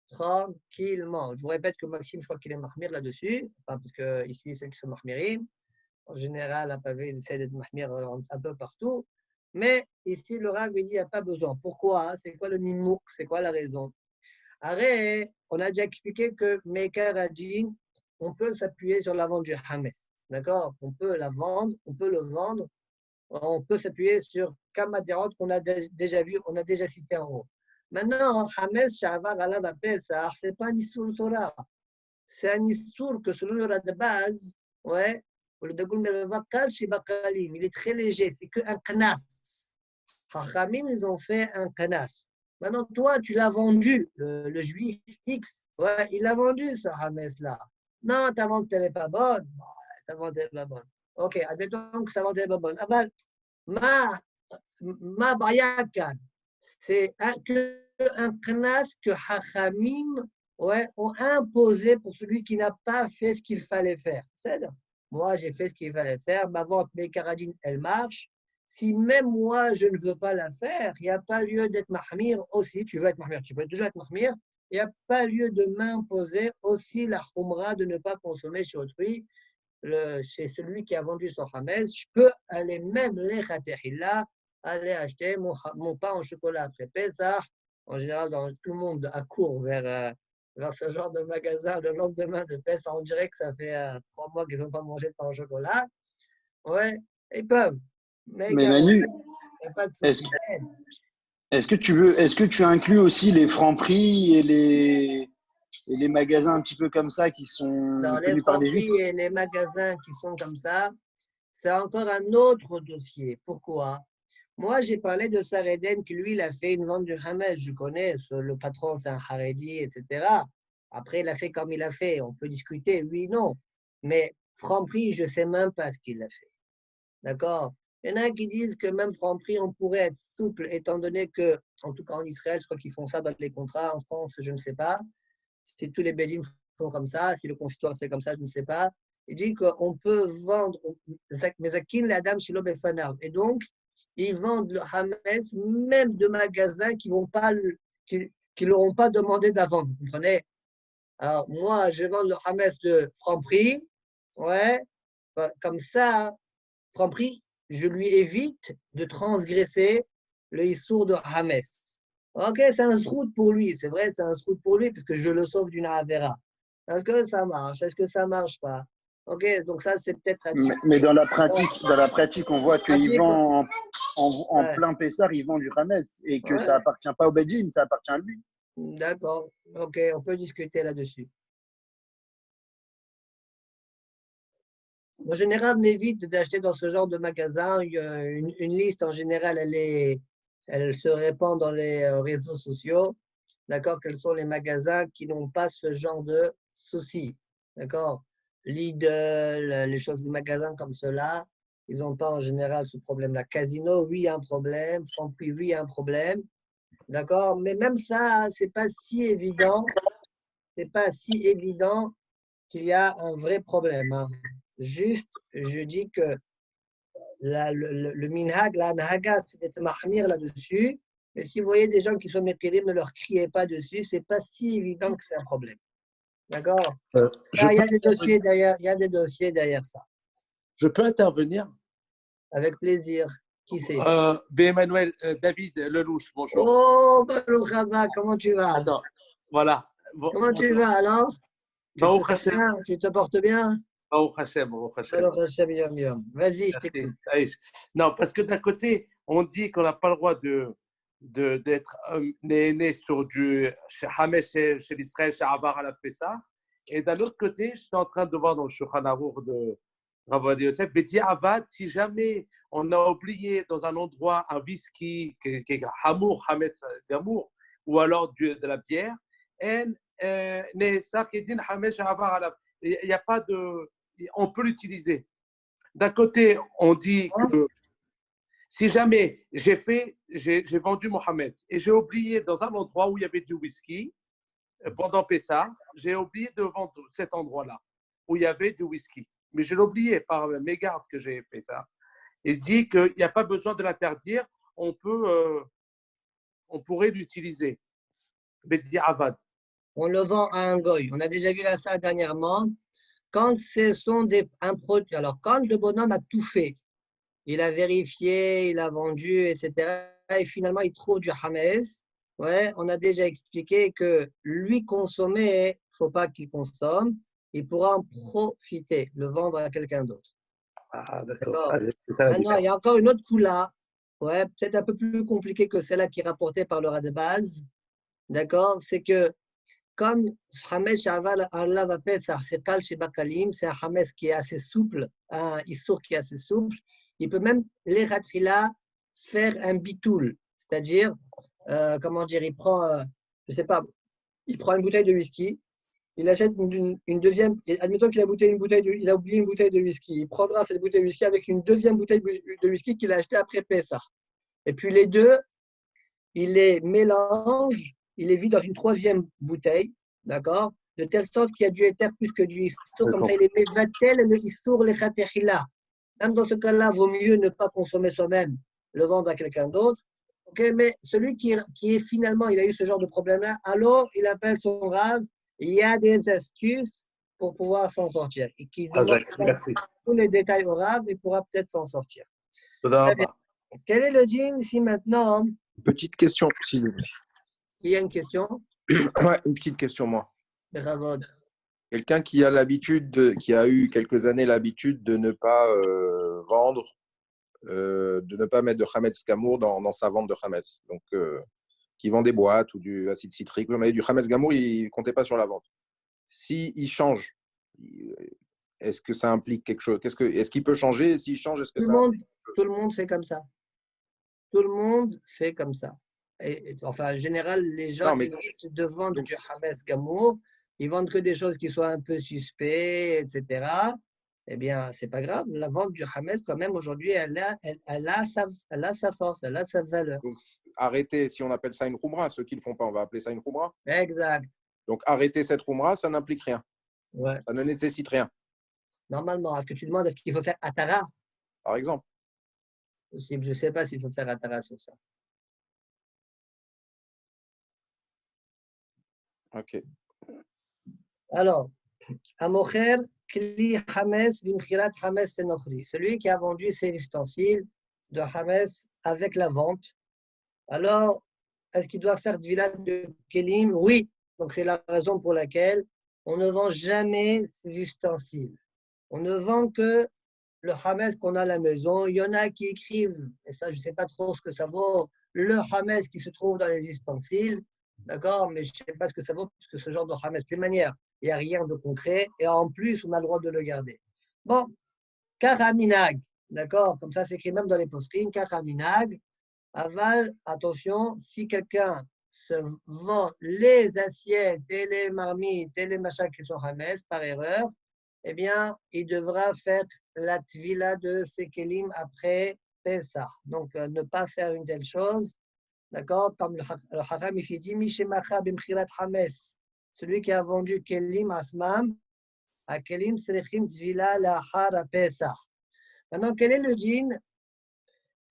tranquillement. Je vous répète que Maxime, je crois qu'il est mahmir là-dessus, enfin, parce qu'ici, ceux qui sont mahmirim, en général, à Pavé, ils essaient d'être mahmir un peu partout. Mais ici, le Rav, il dit, il n'y a pas besoin. Pourquoi? C'est quoi le nimouk? C'est quoi la raison? Arrête, on a déjà expliqué que Mekar a dit, on peut s'appuyer sur la vente du Hametz. D'accord? On peut la vendre, on peut le vendre, on peut s'appuyer sur Kamadirot qu'on a déjà vu, on a déjà cité en haut. Maintenant, Hametz Shavar Alav Pesach, ce n'est pas un Issour Torah. C'est un Issour que selon le de base, ouais, il est très léger, c'est qu'un knas. Hachamim, ils ont fait un knas. Maintenant, toi, tu l'as vendu, le juif X, ouais, il a vendu ce Hametz-là. Non, ta vente n'est pas bonne. Bon, ta vente n'est pas bonne. Ok, admettons que sa vente n'est pas bonne. Ah ben, ma bayakan, c'est un knas que Hachamim ont imposé pour celui qui n'a pas fait ce qu'il fallait faire. C'est-à-dire, moi, j'ai fait ce qu'il fallait faire. Ma vente Mekaradine, elle marche. Si même moi, je ne veux pas la faire, il n'y a pas lieu d'être mahmir aussi. Tu veux être mahmir, tu peux toujours être mahmir. Il n'y a pas lieu de m'imposer aussi la khumra de ne pas consommer chez autrui, chez celui qui a vendu son hametz. Je peux aller même les khatihillah, aller acheter mon pain au chocolat après Pesach. En général, tout le monde accourt vers ce genre de magasin le lendemain de Pesach. On dirait que ça fait 3 mois qu'ils n'ont pas mangé de pain au chocolat. Ouais, ils peuvent. Mais Manu, il n'y a pas de souci. est-ce que tu inclus aussi les Franprix et les magasins un petit peu comme ça qui sont Les tenus par des juifs? Franprix et les magasins qui sont comme ça, c'est encore un autre dossier. Pourquoi? Moi, j'ai parlé de Sareden qui, lui, il a fait une vente du Hametz. Je connais, le patron, c'est un Haredi, etc. Après, il a fait comme il a fait. On peut discuter, oui, non. Mais Franprix, je ne sais même pas ce qu'il a fait. D'accord? Il y en a qui disent que même Franprix, on pourrait être souple, étant donné que, en tout cas en Israël, je crois qu'ils font ça dans les contrats. En France, je ne sais pas. Si tous les bédim font comme ça, si le consistoire fait comme ça, je ne sais pas. Il dit qu'on peut vendre, Mezakin la dame Shilo Befanav. Et donc, ils vendent le Hametz même de magasins qui ne l'auront pas demandé d'avant. Vous comprenez? Alors, moi, je vends le Hametz de Franprix. Ouais. Comme ça, Franprix, je lui évite de transgresser le Issour de Hametz. Ok, c'est un srout pour lui, c'est vrai, c'est un srout pour lui, parce que je le sauve d'une avera. Est-ce que ça marche? Est-ce que ça ne marche pas? Ok, donc ça, c'est peut-être à discuter. Mais dans la pratique, on voit qu'il vend en plein Pessar, il vend du Hametz et que ça appartient pas au Bedjin, ça appartient à lui. D'accord, ok, on peut discuter là-dessus. En général, on évite d'acheter dans ce genre de magasin. Une liste, en général, elle se répand dans les réseaux sociaux. D'accord, quels sont les magasins qui n'ont pas ce genre de soucis. D'accord, Lidl, les choses, les magasins comme cela, ils n'ont pas en général ce problème-là. Casino, oui, il y a un problème. Franprix, oui, il y a un problème. D'accord, mais même ça, c'est pas si évident. C'est pas si évident qu'il y a un vrai problème. Hein. Juste, je dis que le minhag, la nahaga, c'est d'être mahmir là-dessus. Mais si vous voyez des gens qui sont méprisés, ne leur criez pas dessus. C'est pas si évident que c'est un problème. D'accord? Il y a des dossiers derrière, il y a des dossiers derrière ça. Je peux intervenir? Avec plaisir. Qui c'est? Emmanuel, David Lelouch, bonjour. Oh, Baruch Haba, comment tu vas? Attends, voilà. Comment tu vas alors? Tu te portes bien? Baruch Hashem, Baruch Hashem. Baruch Hashem, yom yom. Vas-y, je t'écoute. Non, parce que d'un côté, on dit qu'on n'a pas le droit d'être né sur du Hametz chez l'Israël, chez Avar à la Pessah. Et d'un autre côté, je suis en train de voir dans le Shulchan Aruch de Rav Ovadia Yosef, Bedi Avad, si jamais on a oublié dans un endroit un whisky qui est Hamour, Hametz Gamour, ou alors de la bière, il n'y a pas de. On peut l'utiliser. D'un côté, on dit que si jamais j'ai vendu Mohamed et j'ai oublié dans un endroit où il y avait du whisky pendant Pessah, j'ai oublié de vendre cet endroit-là où il y avait du whisky. Mais je l'ai oublié par mégarde que j'ai fait ça. Il dit qu'il n'y a pas besoin de l'interdire, on pourrait l'utiliser. Bedi Avad. On le vend à un goy. On a déjà vu ça dernièrement. Quand ce sont un produit, alors quand le bonhomme a tout fait, il a vérifié, il a vendu, etc. Et finalement, il trouve du Hametz. Ouais, on a déjà expliqué que lui consommer, il ne faut pas qu'il consomme. Il pourra en profiter, le vendre à quelqu'un d'autre. Ah, d'accord. Ah, maintenant, il y a encore une autre coula, ouais, peut-être un peu plus compliquée que celle-là qui est rapportée par le rat de base. D'accord? C'est que comme Hametz Shaval Allah va Pesach, c'est Kal Shebakalim, c'est un Hametz qui est assez souple, un Issour qui est assez souple. Il peut même, les ratrila, faire un bitoul, c'est-à-dire, comment dire, il prend, je sais pas, il prend une bouteille de whisky, il achète une deuxième, admettons qu'il a oublié une bouteille de whisky, il prendra cette bouteille de whisky avec une deuxième bouteille de whisky qu'il a achetée après Pesach. Et puis les deux, il les mélange, il les vide dans une troisième bouteille, d'accord? de telle sorte qu'il y a du éther plus que du issour, comme ça il est mevatel le issour le chatechila. Même dans ce cas-là, vaut mieux ne pas consommer soi-même, le vendre à quelqu'un d'autre. Okay, mais celui qui est finalement, il a eu ce genre de problème-là, alors il appelle son rave, il y a des astuces pour pouvoir s'en sortir. Et qui demande tous les détails au rave, il pourra peut-être s'en sortir. Très bien. Quel est le djinn si maintenant… Petite question, s'il vous plaît. Il y a une question? Ouais, une petite question, moi. Bravo. Quelqu'un qui a l'habitude, qui a eu quelques années l'habitude de ne pas vendre, de ne pas mettre de Hametz Gamour dans sa vente de Hametz. Donc, qui vend des boîtes ou du acide citrique. Mais du Hametz Gamour, il ne comptait pas sur la vente. S'il change, est-ce que ça implique quelque chose? Est-ce qu'il peut changer? S'il change, est-ce que tout le monde fait comme ça. Tout le monde fait comme ça. Enfin, en général, les gens qui évitent de vendre du Hametz Gamour, ils vendent que des choses qui soient un peu suspectes, etc. Eh bien, c'est pas grave. La vente du Hametz, quand même, aujourd'hui, elle a sa force, elle a sa valeur. Donc, arrêter, si on appelle ça une Khumra, ceux qui ne le font pas, on va appeler ça une Khumra. Exact. Donc, arrêter cette Khumra, ça n'implique rien. Ouais. Ça ne nécessite rien. Normalement, est-ce que tu demandes est-ce qu'il faut faire Atara? Par exemple. Je ne sais pas s'il faut faire Atara sur ça. Ok. Alors, Amocher, Kli Hametz, Vimchirat Hametz Senochri. Celui qui a vendu ses ustensiles de Hametz avec la vente. Alors, est-ce qu'il doit faire Dvila de Kelim? Oui. Donc, c'est la raison pour laquelle on ne vend jamais ses ustensiles. On ne vend que le Hametz qu'on a à la maison. Il y en a qui écrivent, et ça, je ne sais pas trop ce que ça vaut, le Hametz qui se trouve dans les ustensiles. D'accord? Mais je ne sais pas ce que ça vaut, parce que ce genre de Hametz, de toute manière, il n'y a rien de concret. Et en plus, on a le droit de le garder. Bon, Karaminag. D'accord? Comme ça, c'est écrit même dans les post-it. Karaminag. Aval, attention, si quelqu'un se vend les assiettes et les marmites et les machins qui sont Hametz par erreur, eh bien, il devra faire la tvila de ses kelim après Pessah. Donc, ne pas faire une telle chose. D'accord? Comme le Haram, il dit, Mishemacha bimchirat Hametz. Celui qui a vendu kelim asmam, à kelim srechim tvila lahar Pessah. Maintenant, quel est le djinn?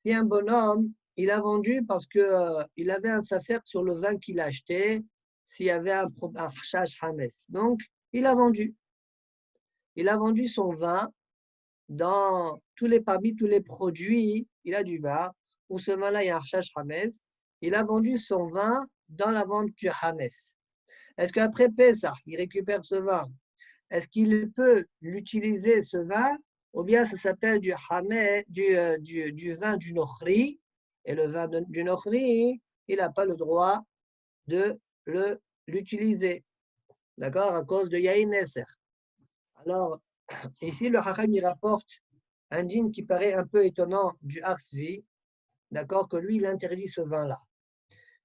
Si un bonhomme, il a vendu parce qu'il avait un safer sur le vin qu'il a acheté, s'il y avait un chash Hametz. Donc, il a vendu. Il a vendu son vin parmi tous les produits, il a du vin, où ce vin-là, il y a un chash Hametz. Il a vendu son vin dans la vente du Hametz. Est-ce qu'après Pessah, il récupère ce vin? Est-ce qu'il peut l'utiliser, ce vin? Ou bien ça s'appelle du Hametz, du vin du Nochri. Et le vin du Nochri, il n'a pas le droit de l'utiliser. D'accord? À cause de Yahin Neser. Alors, ici, le Hacham, il rapporte un djinn qui paraît un peu étonnant du Arsvi. D'accord? Que lui, il interdit ce vin-là.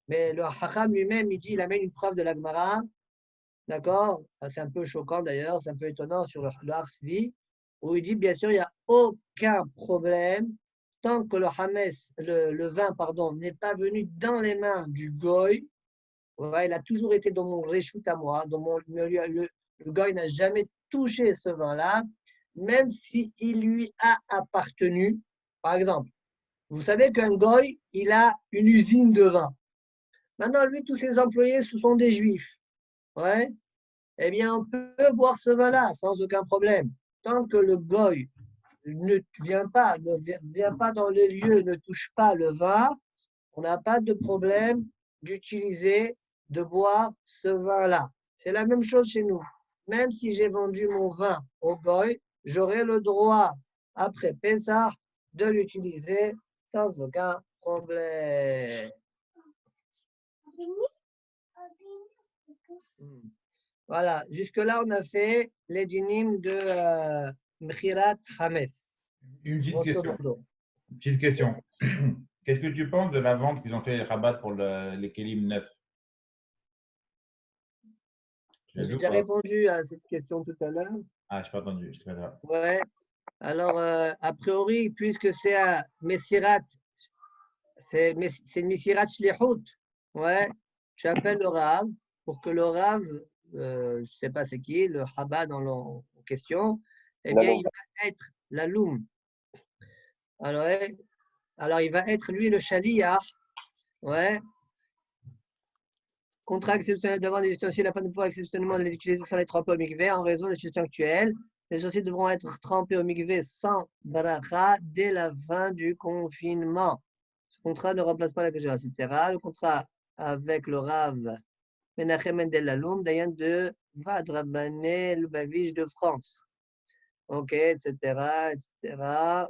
Mais le Hacham lui-même, il dit, il amène une preuve de la Gemara. D'accord? C'est un peu choquant d'ailleurs, c'est un peu étonnant sur le Arsvi, où il dit, bien sûr, il n'y a aucun problème tant que le vin, n'est pas venu dans les mains du Goy. Ouais, il a toujours été dans mon réchout à moi, le Goy n'a jamais touché ce vin-là, même s'il lui a appartenu. Par exemple, vous savez qu'un Goy, il a une usine de vin. Maintenant, lui, tous ses employés, ce sont des Juifs. Ouais. Eh bien, on peut boire ce vin-là sans aucun problème. Tant que le Goy ne vient pas dans les lieux, ne touche pas le vin, on n'a pas de problème d'utiliser, de boire ce vin-là. C'est la même chose chez nous. Même si j'ai vendu mon vin au Goy, j'aurai le droit, après Pessah, de l'utiliser sans aucun problème. Voilà, jusque-là, on a fait les dînim de Mchirat Hametz. Une petite question. Qu'est-ce que tu penses de la vente qu'ils ont fait les Rabat pour les Kélim neufs? J'ai déjà répondu à cette question tout à l'heure. Ah, je n'ai pas entendu. Je pas là. Ouais. Alors, a priori, puisque c'est un Messirat, c'est une Messirat Shlichut, ouais, tu appelles le Rav pour que le Rav je ne sais pas c'est qui, le Chabad en question, eh bien, il va être la loum. Alors, il va être lui le Shaliach, ouais. Contrat exceptionnel devant des ustensiles afin de pouvoir exceptionnellement les utiliser sans les tremper au mikvé en raison des situations actuelles. Les ustensiles devront être trempés au mikvé sans bracha dès la fin du confinement. Ce contrat ne remplace pas la Kajara, etc. Le contrat avec le Rav Menachem Mendel Laloum, Dayan de Vadrabané Lubavitch de France. Ok, etc., etc.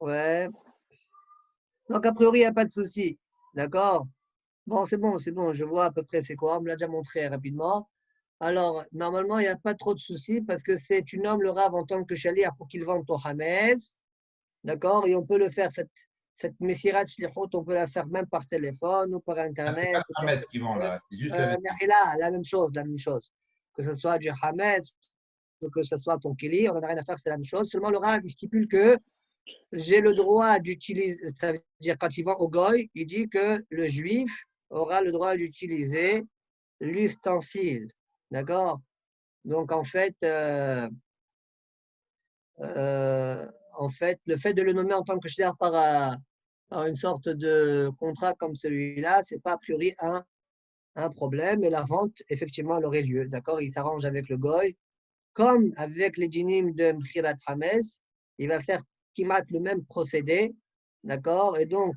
Ouais. Donc, a priori, il n'y a pas de souci. D'accord? Bon, c'est bon, je vois à peu près c'est quoi, on me l'a déjà montré rapidement. Alors, normalement, il n'y a pas trop de soucis parce que tu nommes le Rav en tant que chaliar pour qu'il vende ton Hametz, d'accord? Et on peut le faire, cette Messirat Shlichut, on peut la faire même par téléphone ou par Internet. C'est pas le Hametz qui vend là, c'est juste le Là, la même chose. Que ce soit du Hametz ou que ce soit ton Kili, on n'a rien à faire, c'est la même chose. Seulement, le Rav, il stipule que j'ai le droit d'utiliser, c'est-à-dire quand il vend au Goy, il dit que le juif aura le droit d'utiliser l'ustensile. D'accord? Donc, en fait, le fait de le nommer en tant que shliach par une sorte de contrat comme celui-là, ce n'est pas a priori un problème. Et la vente, effectivement, elle aurait lieu. D'accord? Il s'arrange avec le Goy. Comme avec les djinim de Mchirat Hames, il va faire kimat le même procédé. D'accord? Et donc,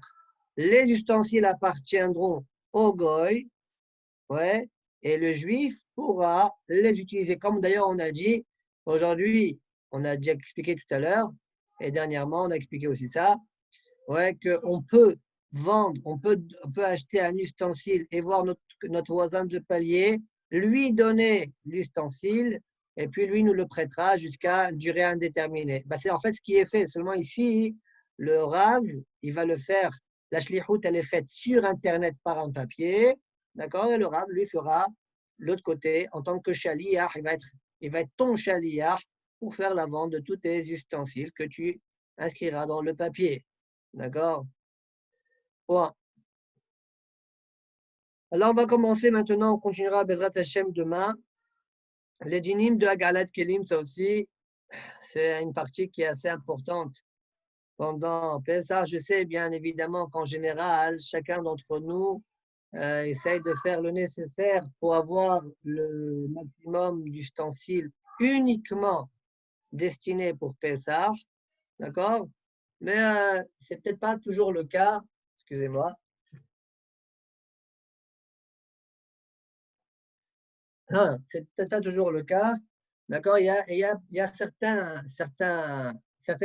les ustensiles appartiendront au Goy. Ouais, et le juif pourra les utiliser. Comme d'ailleurs on a dit, aujourd'hui, on a déjà expliqué tout à l'heure, et dernièrement, on a expliqué aussi ça, ouais, qu'on peut vendre, on peut acheter un ustensile et voir notre voisin de palier, lui donner l'ustensile, et puis lui nous le prêtera jusqu'à durée indéterminée. Ben, c'est en fait ce qui est fait. Seulement ici, le Rav, il va le faire. La shlichut, elle est faite sur Internet par un papier. D'accord? Et le Rav, lui, fera l'autre côté en tant que shaliach. Il va être ton shaliach pour faire la vente de tous tes ustensiles que tu inscriras dans le papier. D'accord? Bon. Alors, on va commencer maintenant. On continuera Bezrat Hashem demain. Les djinim de Hagalat Kelim, ça aussi, c'est une partie qui est assez importante. Pendant Pessah, je sais bien évidemment qu'en général, chacun d'entre nous essaye de faire le nécessaire pour avoir le maximum d'ustensiles uniquement destinés pour Pessah, d'accord? Mais c'est peut-être pas toujours le cas, excusez-moi. C'est peut-être pas toujours le cas, d'accord? Il y a certaines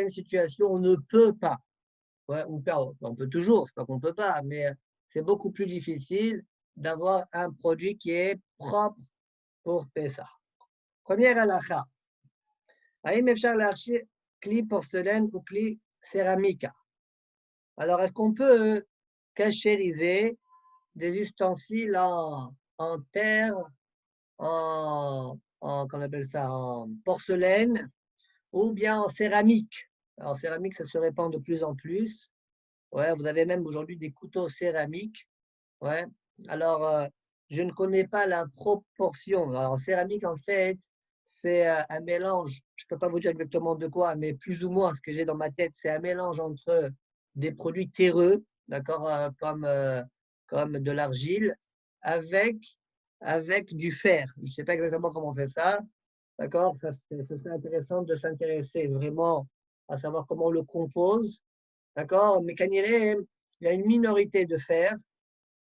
situations où on ne peut pas. Ouais, on peut toujours, c'est pas qu'on ne peut pas, mais c'est beaucoup plus difficile d'avoir un produit qui est propre pour Pessah. Première halakha. Haïm efshar l'archi cli porcelaine ou cli céramique. Alors, est-ce qu'on peut cachériser des ustensiles en terre, qu'on appelle ça, en porcelaine ou bien en céramique? Alors, céramique, ça se répand de plus en plus. Ouais, vous avez même aujourd'hui des couteaux céramiques. Ouais. Alors, je ne connais pas la proportion. Alors, céramique, en fait, c'est un mélange. Je ne peux pas vous dire exactement de quoi, mais plus ou moins, ce que j'ai dans ma tête, c'est un mélange entre des produits terreux, d'accord, comme de l'argile, avec du fer. Je ne sais pas exactement comment on fait ça. D'accord? C'est intéressant de s'intéresser vraiment à savoir comment on le compose. D'accord? Mais Kaniré, il y a une minorité de fer.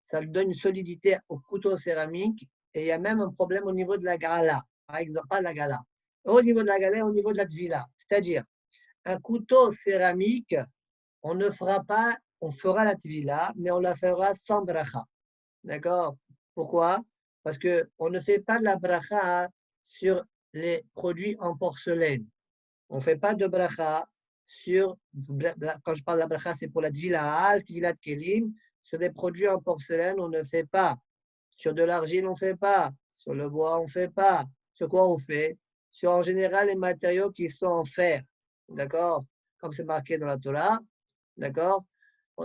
Ça lui donne une solidité au couteau céramique. Et il y a même un problème au niveau de la gala. Par exemple, pas la gala. Au niveau de la gala et au niveau de la tvila. C'est-à-dire, un couteau céramique, on fera la tvila, mais on la fera sans bracha. D'accord? Pourquoi? Parce qu'on ne fait pas de la bracha sur les produits en porcelaine. On ne fait pas de bracha quand je parle de la bracha, c'est pour la tvila, tvila de kelim. Sur des produits en porcelaine, on ne fait pas. Sur de l'argile, on ne fait pas. Sur le bois, on ne fait pas. Sur quoi on fait? Sur en général les matériaux qui sont en fer. D'accord? Comme c'est marqué dans la Torah. D'accord?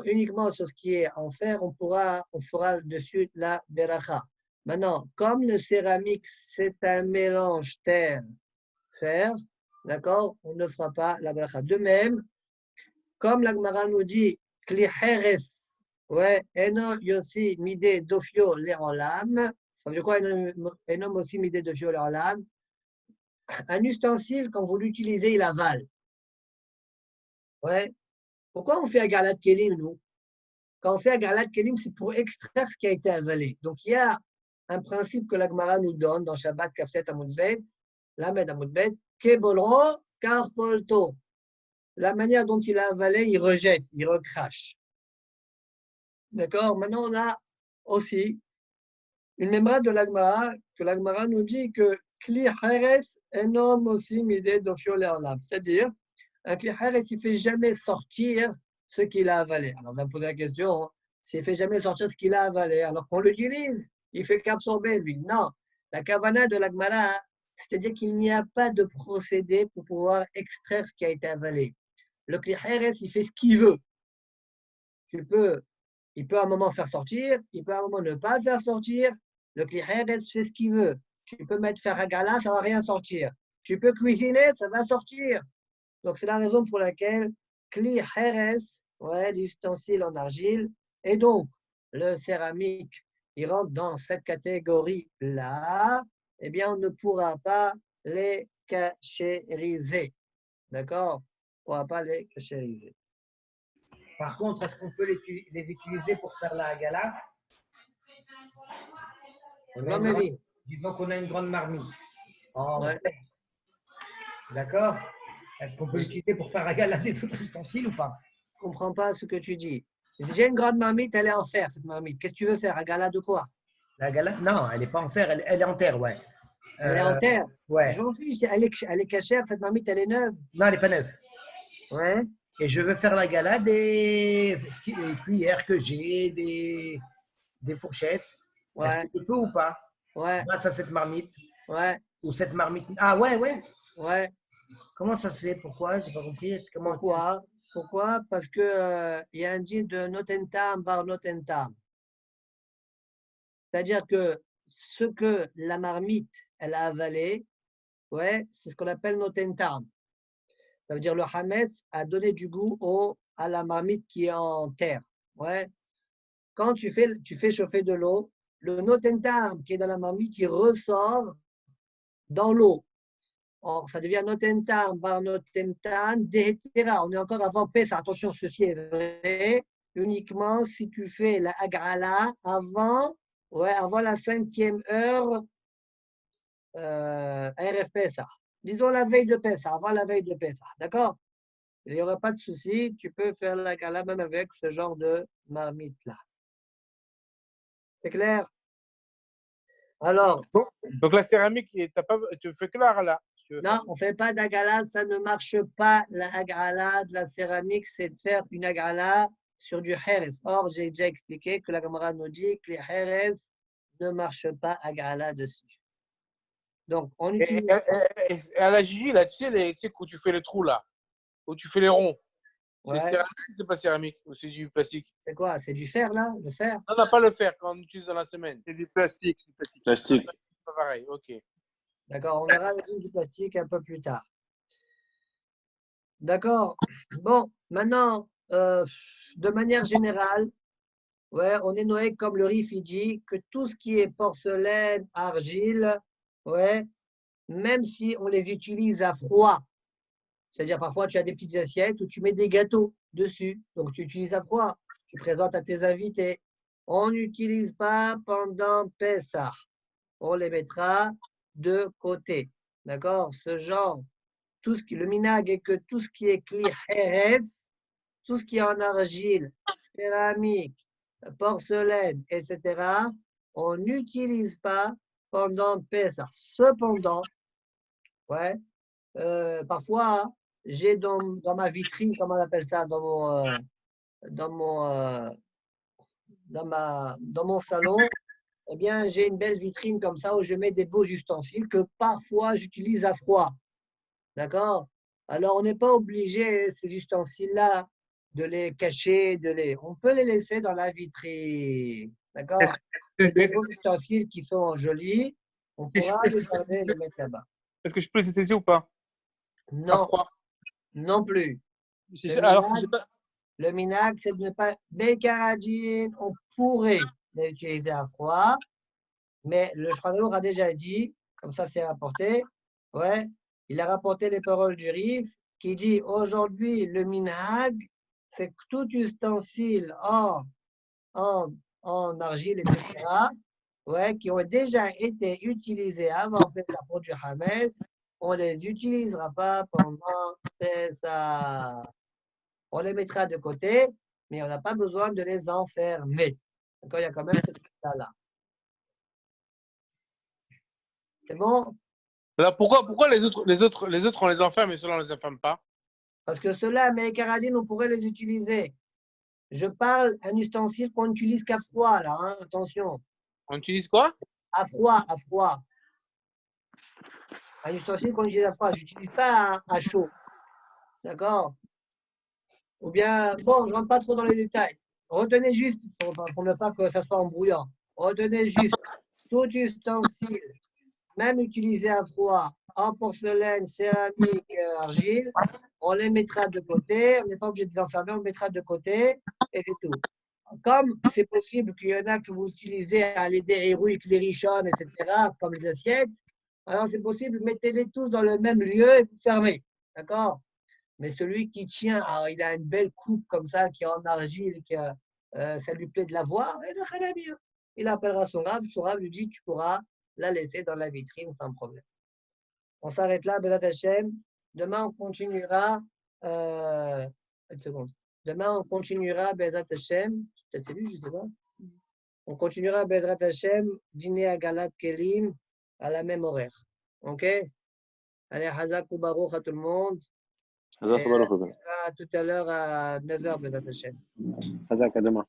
Uniquement sur ce qui est en fer, on fera dessus la beracha. Maintenant, comme le céramique, c'est un mélange terre-fer, d'accord, on ne fera pas la bracha. De même, comme la Gemara nous dit, Kli Heres, ouais, Eno Yossi Mide Dofio Leolam, ça veut dire quoi, Eno aussi Mide Dofio Leolam? Un ustensile, quand vous l'utilisez, il avale. Ouais. Pourquoi on fait un galat kelim, nous? Quand on fait un galat kelim, c'est pour extraire ce qui a été avalé. Donc, il y a un principe que la Gemara nous donne dans Shabbat Kafset Amoudbet, Lamed Amoudbet, Kebolro Karpolto. La manière dont il a avalé, il rejette, il recrache. D'accord? Maintenant, on a aussi une mémoire de la Gemara, que la Gemara nous dit que Kli Heres enom aussi mide dofio leolam. C'est-à-dire, un Kli Heres, il ne fait jamais sortir ce qu'il a avalé. Alors, on va poser la question, s'il ne fait jamais sortir ce qu'il a avalé, alors qu'on l'utilise, il fait qu'absorber, lui. Non, la kavana de la Gemara, c'est-à-dire qu'il n'y a pas de procédé pour pouvoir extraire ce qui a été avalé. Le Kli Heres, il fait ce qu'il veut. Il peut à un moment faire sortir, il peut à un moment ne pas faire sortir. Le Kli Heres fait ce qu'il veut. Tu peux mettre faire un gala, ça ne va rien sortir. Tu peux cuisiner, ça va sortir. Donc, c'est la raison pour laquelle Kli Heres, ouais, l'ustensile en argile, et donc le céramique, il rentre dans cette catégorie-là, eh bien, on ne pourra pas les cachériser. D'accord? On ne pourra pas les cachériser. Par contre, est-ce qu'on peut les utiliser pour faire la hagala? Disons qu'on a une grande marmite. Ouais. D'accord? Est-ce qu'on peut l'utiliser pour faire la hagala des autres ustensiles ou pas? Je ne comprends pas ce que tu dis. J'ai une grande marmite, elle est en fer, cette marmite. Qu'est-ce que tu veux faire? Hagala de quoi? La hagala? Non, elle n'est pas en fer, elle est en terre, ouais. Elle est en terre? Ouais. Je m'en fiche, elle est cachère, cette marmite, elle est neuve. Non, elle n'est pas neuve. Ouais. Et je veux faire la hagala des cuillères que j'ai, des fourchettes. Ouais. Est-ce que tu peux ou pas? Ouais. Grâce à cette marmite. Ouais. Ou cette marmite. Ah ouais, ouais. Ouais. Comment ça se fait? Pourquoi? J'ai pas compris. Pourquoi? Parce que y a un dit de notentam bar notentam. C'est-à-dire que ce que la marmite, elle a avalé, ouais, c'est ce qu'on appelle notentam. Ça veut dire le hametz a donné du goût à la marmite qui est en terre. Ouais. Quand tu fais chauffer de l'eau, le notentam qui est dans la marmite, qui ressort dans l'eau. Or, ça devient notentam bar notentam dehetera. On est encore avant Pessah. Attention, ceci est vrai uniquement si tu fais la agrala avant la 5e heure RF Pessah. Disons la veille de Pessah, avant la veille de Pessah. D'accord? Il n'y aura pas de souci. Tu peux faire la agrala même avec ce genre de marmite-là. C'est clair? Alors. Donc la céramique, tu fais clair là. Non, on ne fait pas d'agala, ça ne marche pas. La agrala de la céramique, c'est de faire une agrala sur du heres. Or, j'ai déjà expliqué que la Gemara nous dit que les heres ne marchent pas agrala dessus. Donc, on utilise. Et à la Gigi, là, tu sais, où tu fais les trous là, où tu fais les ronds. C'est céramique, c'est pas céramique, ou c'est du plastique? C'est quoi? C'est du fer là? Le fer? Non, pas le fer quand on utilise dans la semaine. C'est du plastique. Plastique. C'est pas pareil, ok. D'accord, on verra du plastique un peu plus tard. D'accord. Bon, maintenant, de manière générale, ouais, on est noé comme le Rif il dit que tout ce qui est porcelaine, argile, ouais, même si on les utilise à froid, c'est-à-dire parfois tu as des petites assiettes où tu mets des gâteaux dessus, donc tu utilises à froid, tu présentes à tes invités. On n'utilise pas pendant Pessah, on les mettra de côté. D'accord? Ce genre, le minag est que tout ce qui est kli heres, tout ce qui est en argile, céramique, porcelaine, etc., on n'utilise pas pendant Pessah. Cependant, ouais, parfois, j'ai dans ma vitrine, comment on appelle ça, dans mon salon, eh bien, j'ai une belle vitrine comme ça où je mets des beaux ustensiles que parfois j'utilise à froid. D'accord? Alors, on n'est pas obligé, ces ustensiles-là, de les cacher, on peut les laisser dans la vitrine. D'accord? C'est des beaux ustensiles qui sont jolis. On pourra les garder et les mettre là-bas. Est-ce que je peux les utiliser ou pas? Non. À froid. Non plus. Le minag, c'est de ne pas. Bekaradine, on pourrait les utiliser à froid, mais le Shulchan a déjà dit, comme ça c'est rapporté, ouais, il a rapporté les paroles du Rif qui dit aujourd'hui le minag, c'est que tout ustensile en argile, etc., ouais, qui ont déjà été utilisés avant Pessah pour du Hametz, on ne les utilisera pas pendant Pessah. On les mettra de côté, mais on n'a pas besoin de les enfermer. D'accord, il y a quand même cette là. C'est bon? Alors pourquoi les autres, on les enferme et ceux-là, on ne les enferme pas? Parce que ceux-là, mais caradines, on pourrait les utiliser. Je parle d'un ustensile qu'on n'utilise qu'à froid, là, hein, attention. On utilise quoi? À froid, à froid. Un ustensile qu'on utilise à froid. Je n'utilise pas à chaud. D'accord? Ou bien, bon, je ne rentre pas trop dans les détails. Retenez juste, pour ne pas que ça soit embrouillant, retenez juste tout ustensile, même utilisé à froid, en porcelaine, céramique, argile, on les mettra de côté. On n'est pas obligé de les enfermer, on les mettra de côté et c'est tout. Comme c'est possible qu'il y en a que vous utilisez à l'aider héroïque, les richonnes, etc., comme les assiettes, alors c'est possible, mettez-les tous dans le même lieu et vous fermez. D'accord? Mais celui qui tient, alors il a une belle coupe comme ça, qui est en argile, ça lui plaît de la voir, il appellera son rab lui dit tu pourras la laisser dans la vitrine sans problème. On s'arrête là, Bezat Hashem. Demain, on continuera. Une seconde. Demain, on continuera Bezat Hashem. Peut-être c'est lui, je ne sais pas. On continuera Bezat Hashem, dîner à Galat Kelim, à la même horaire. Ok? Allez, Hazak ou Baruch à tout le monde. Et à tout à l'heure à 9h, Bezat Hashem. Hazak, à demain.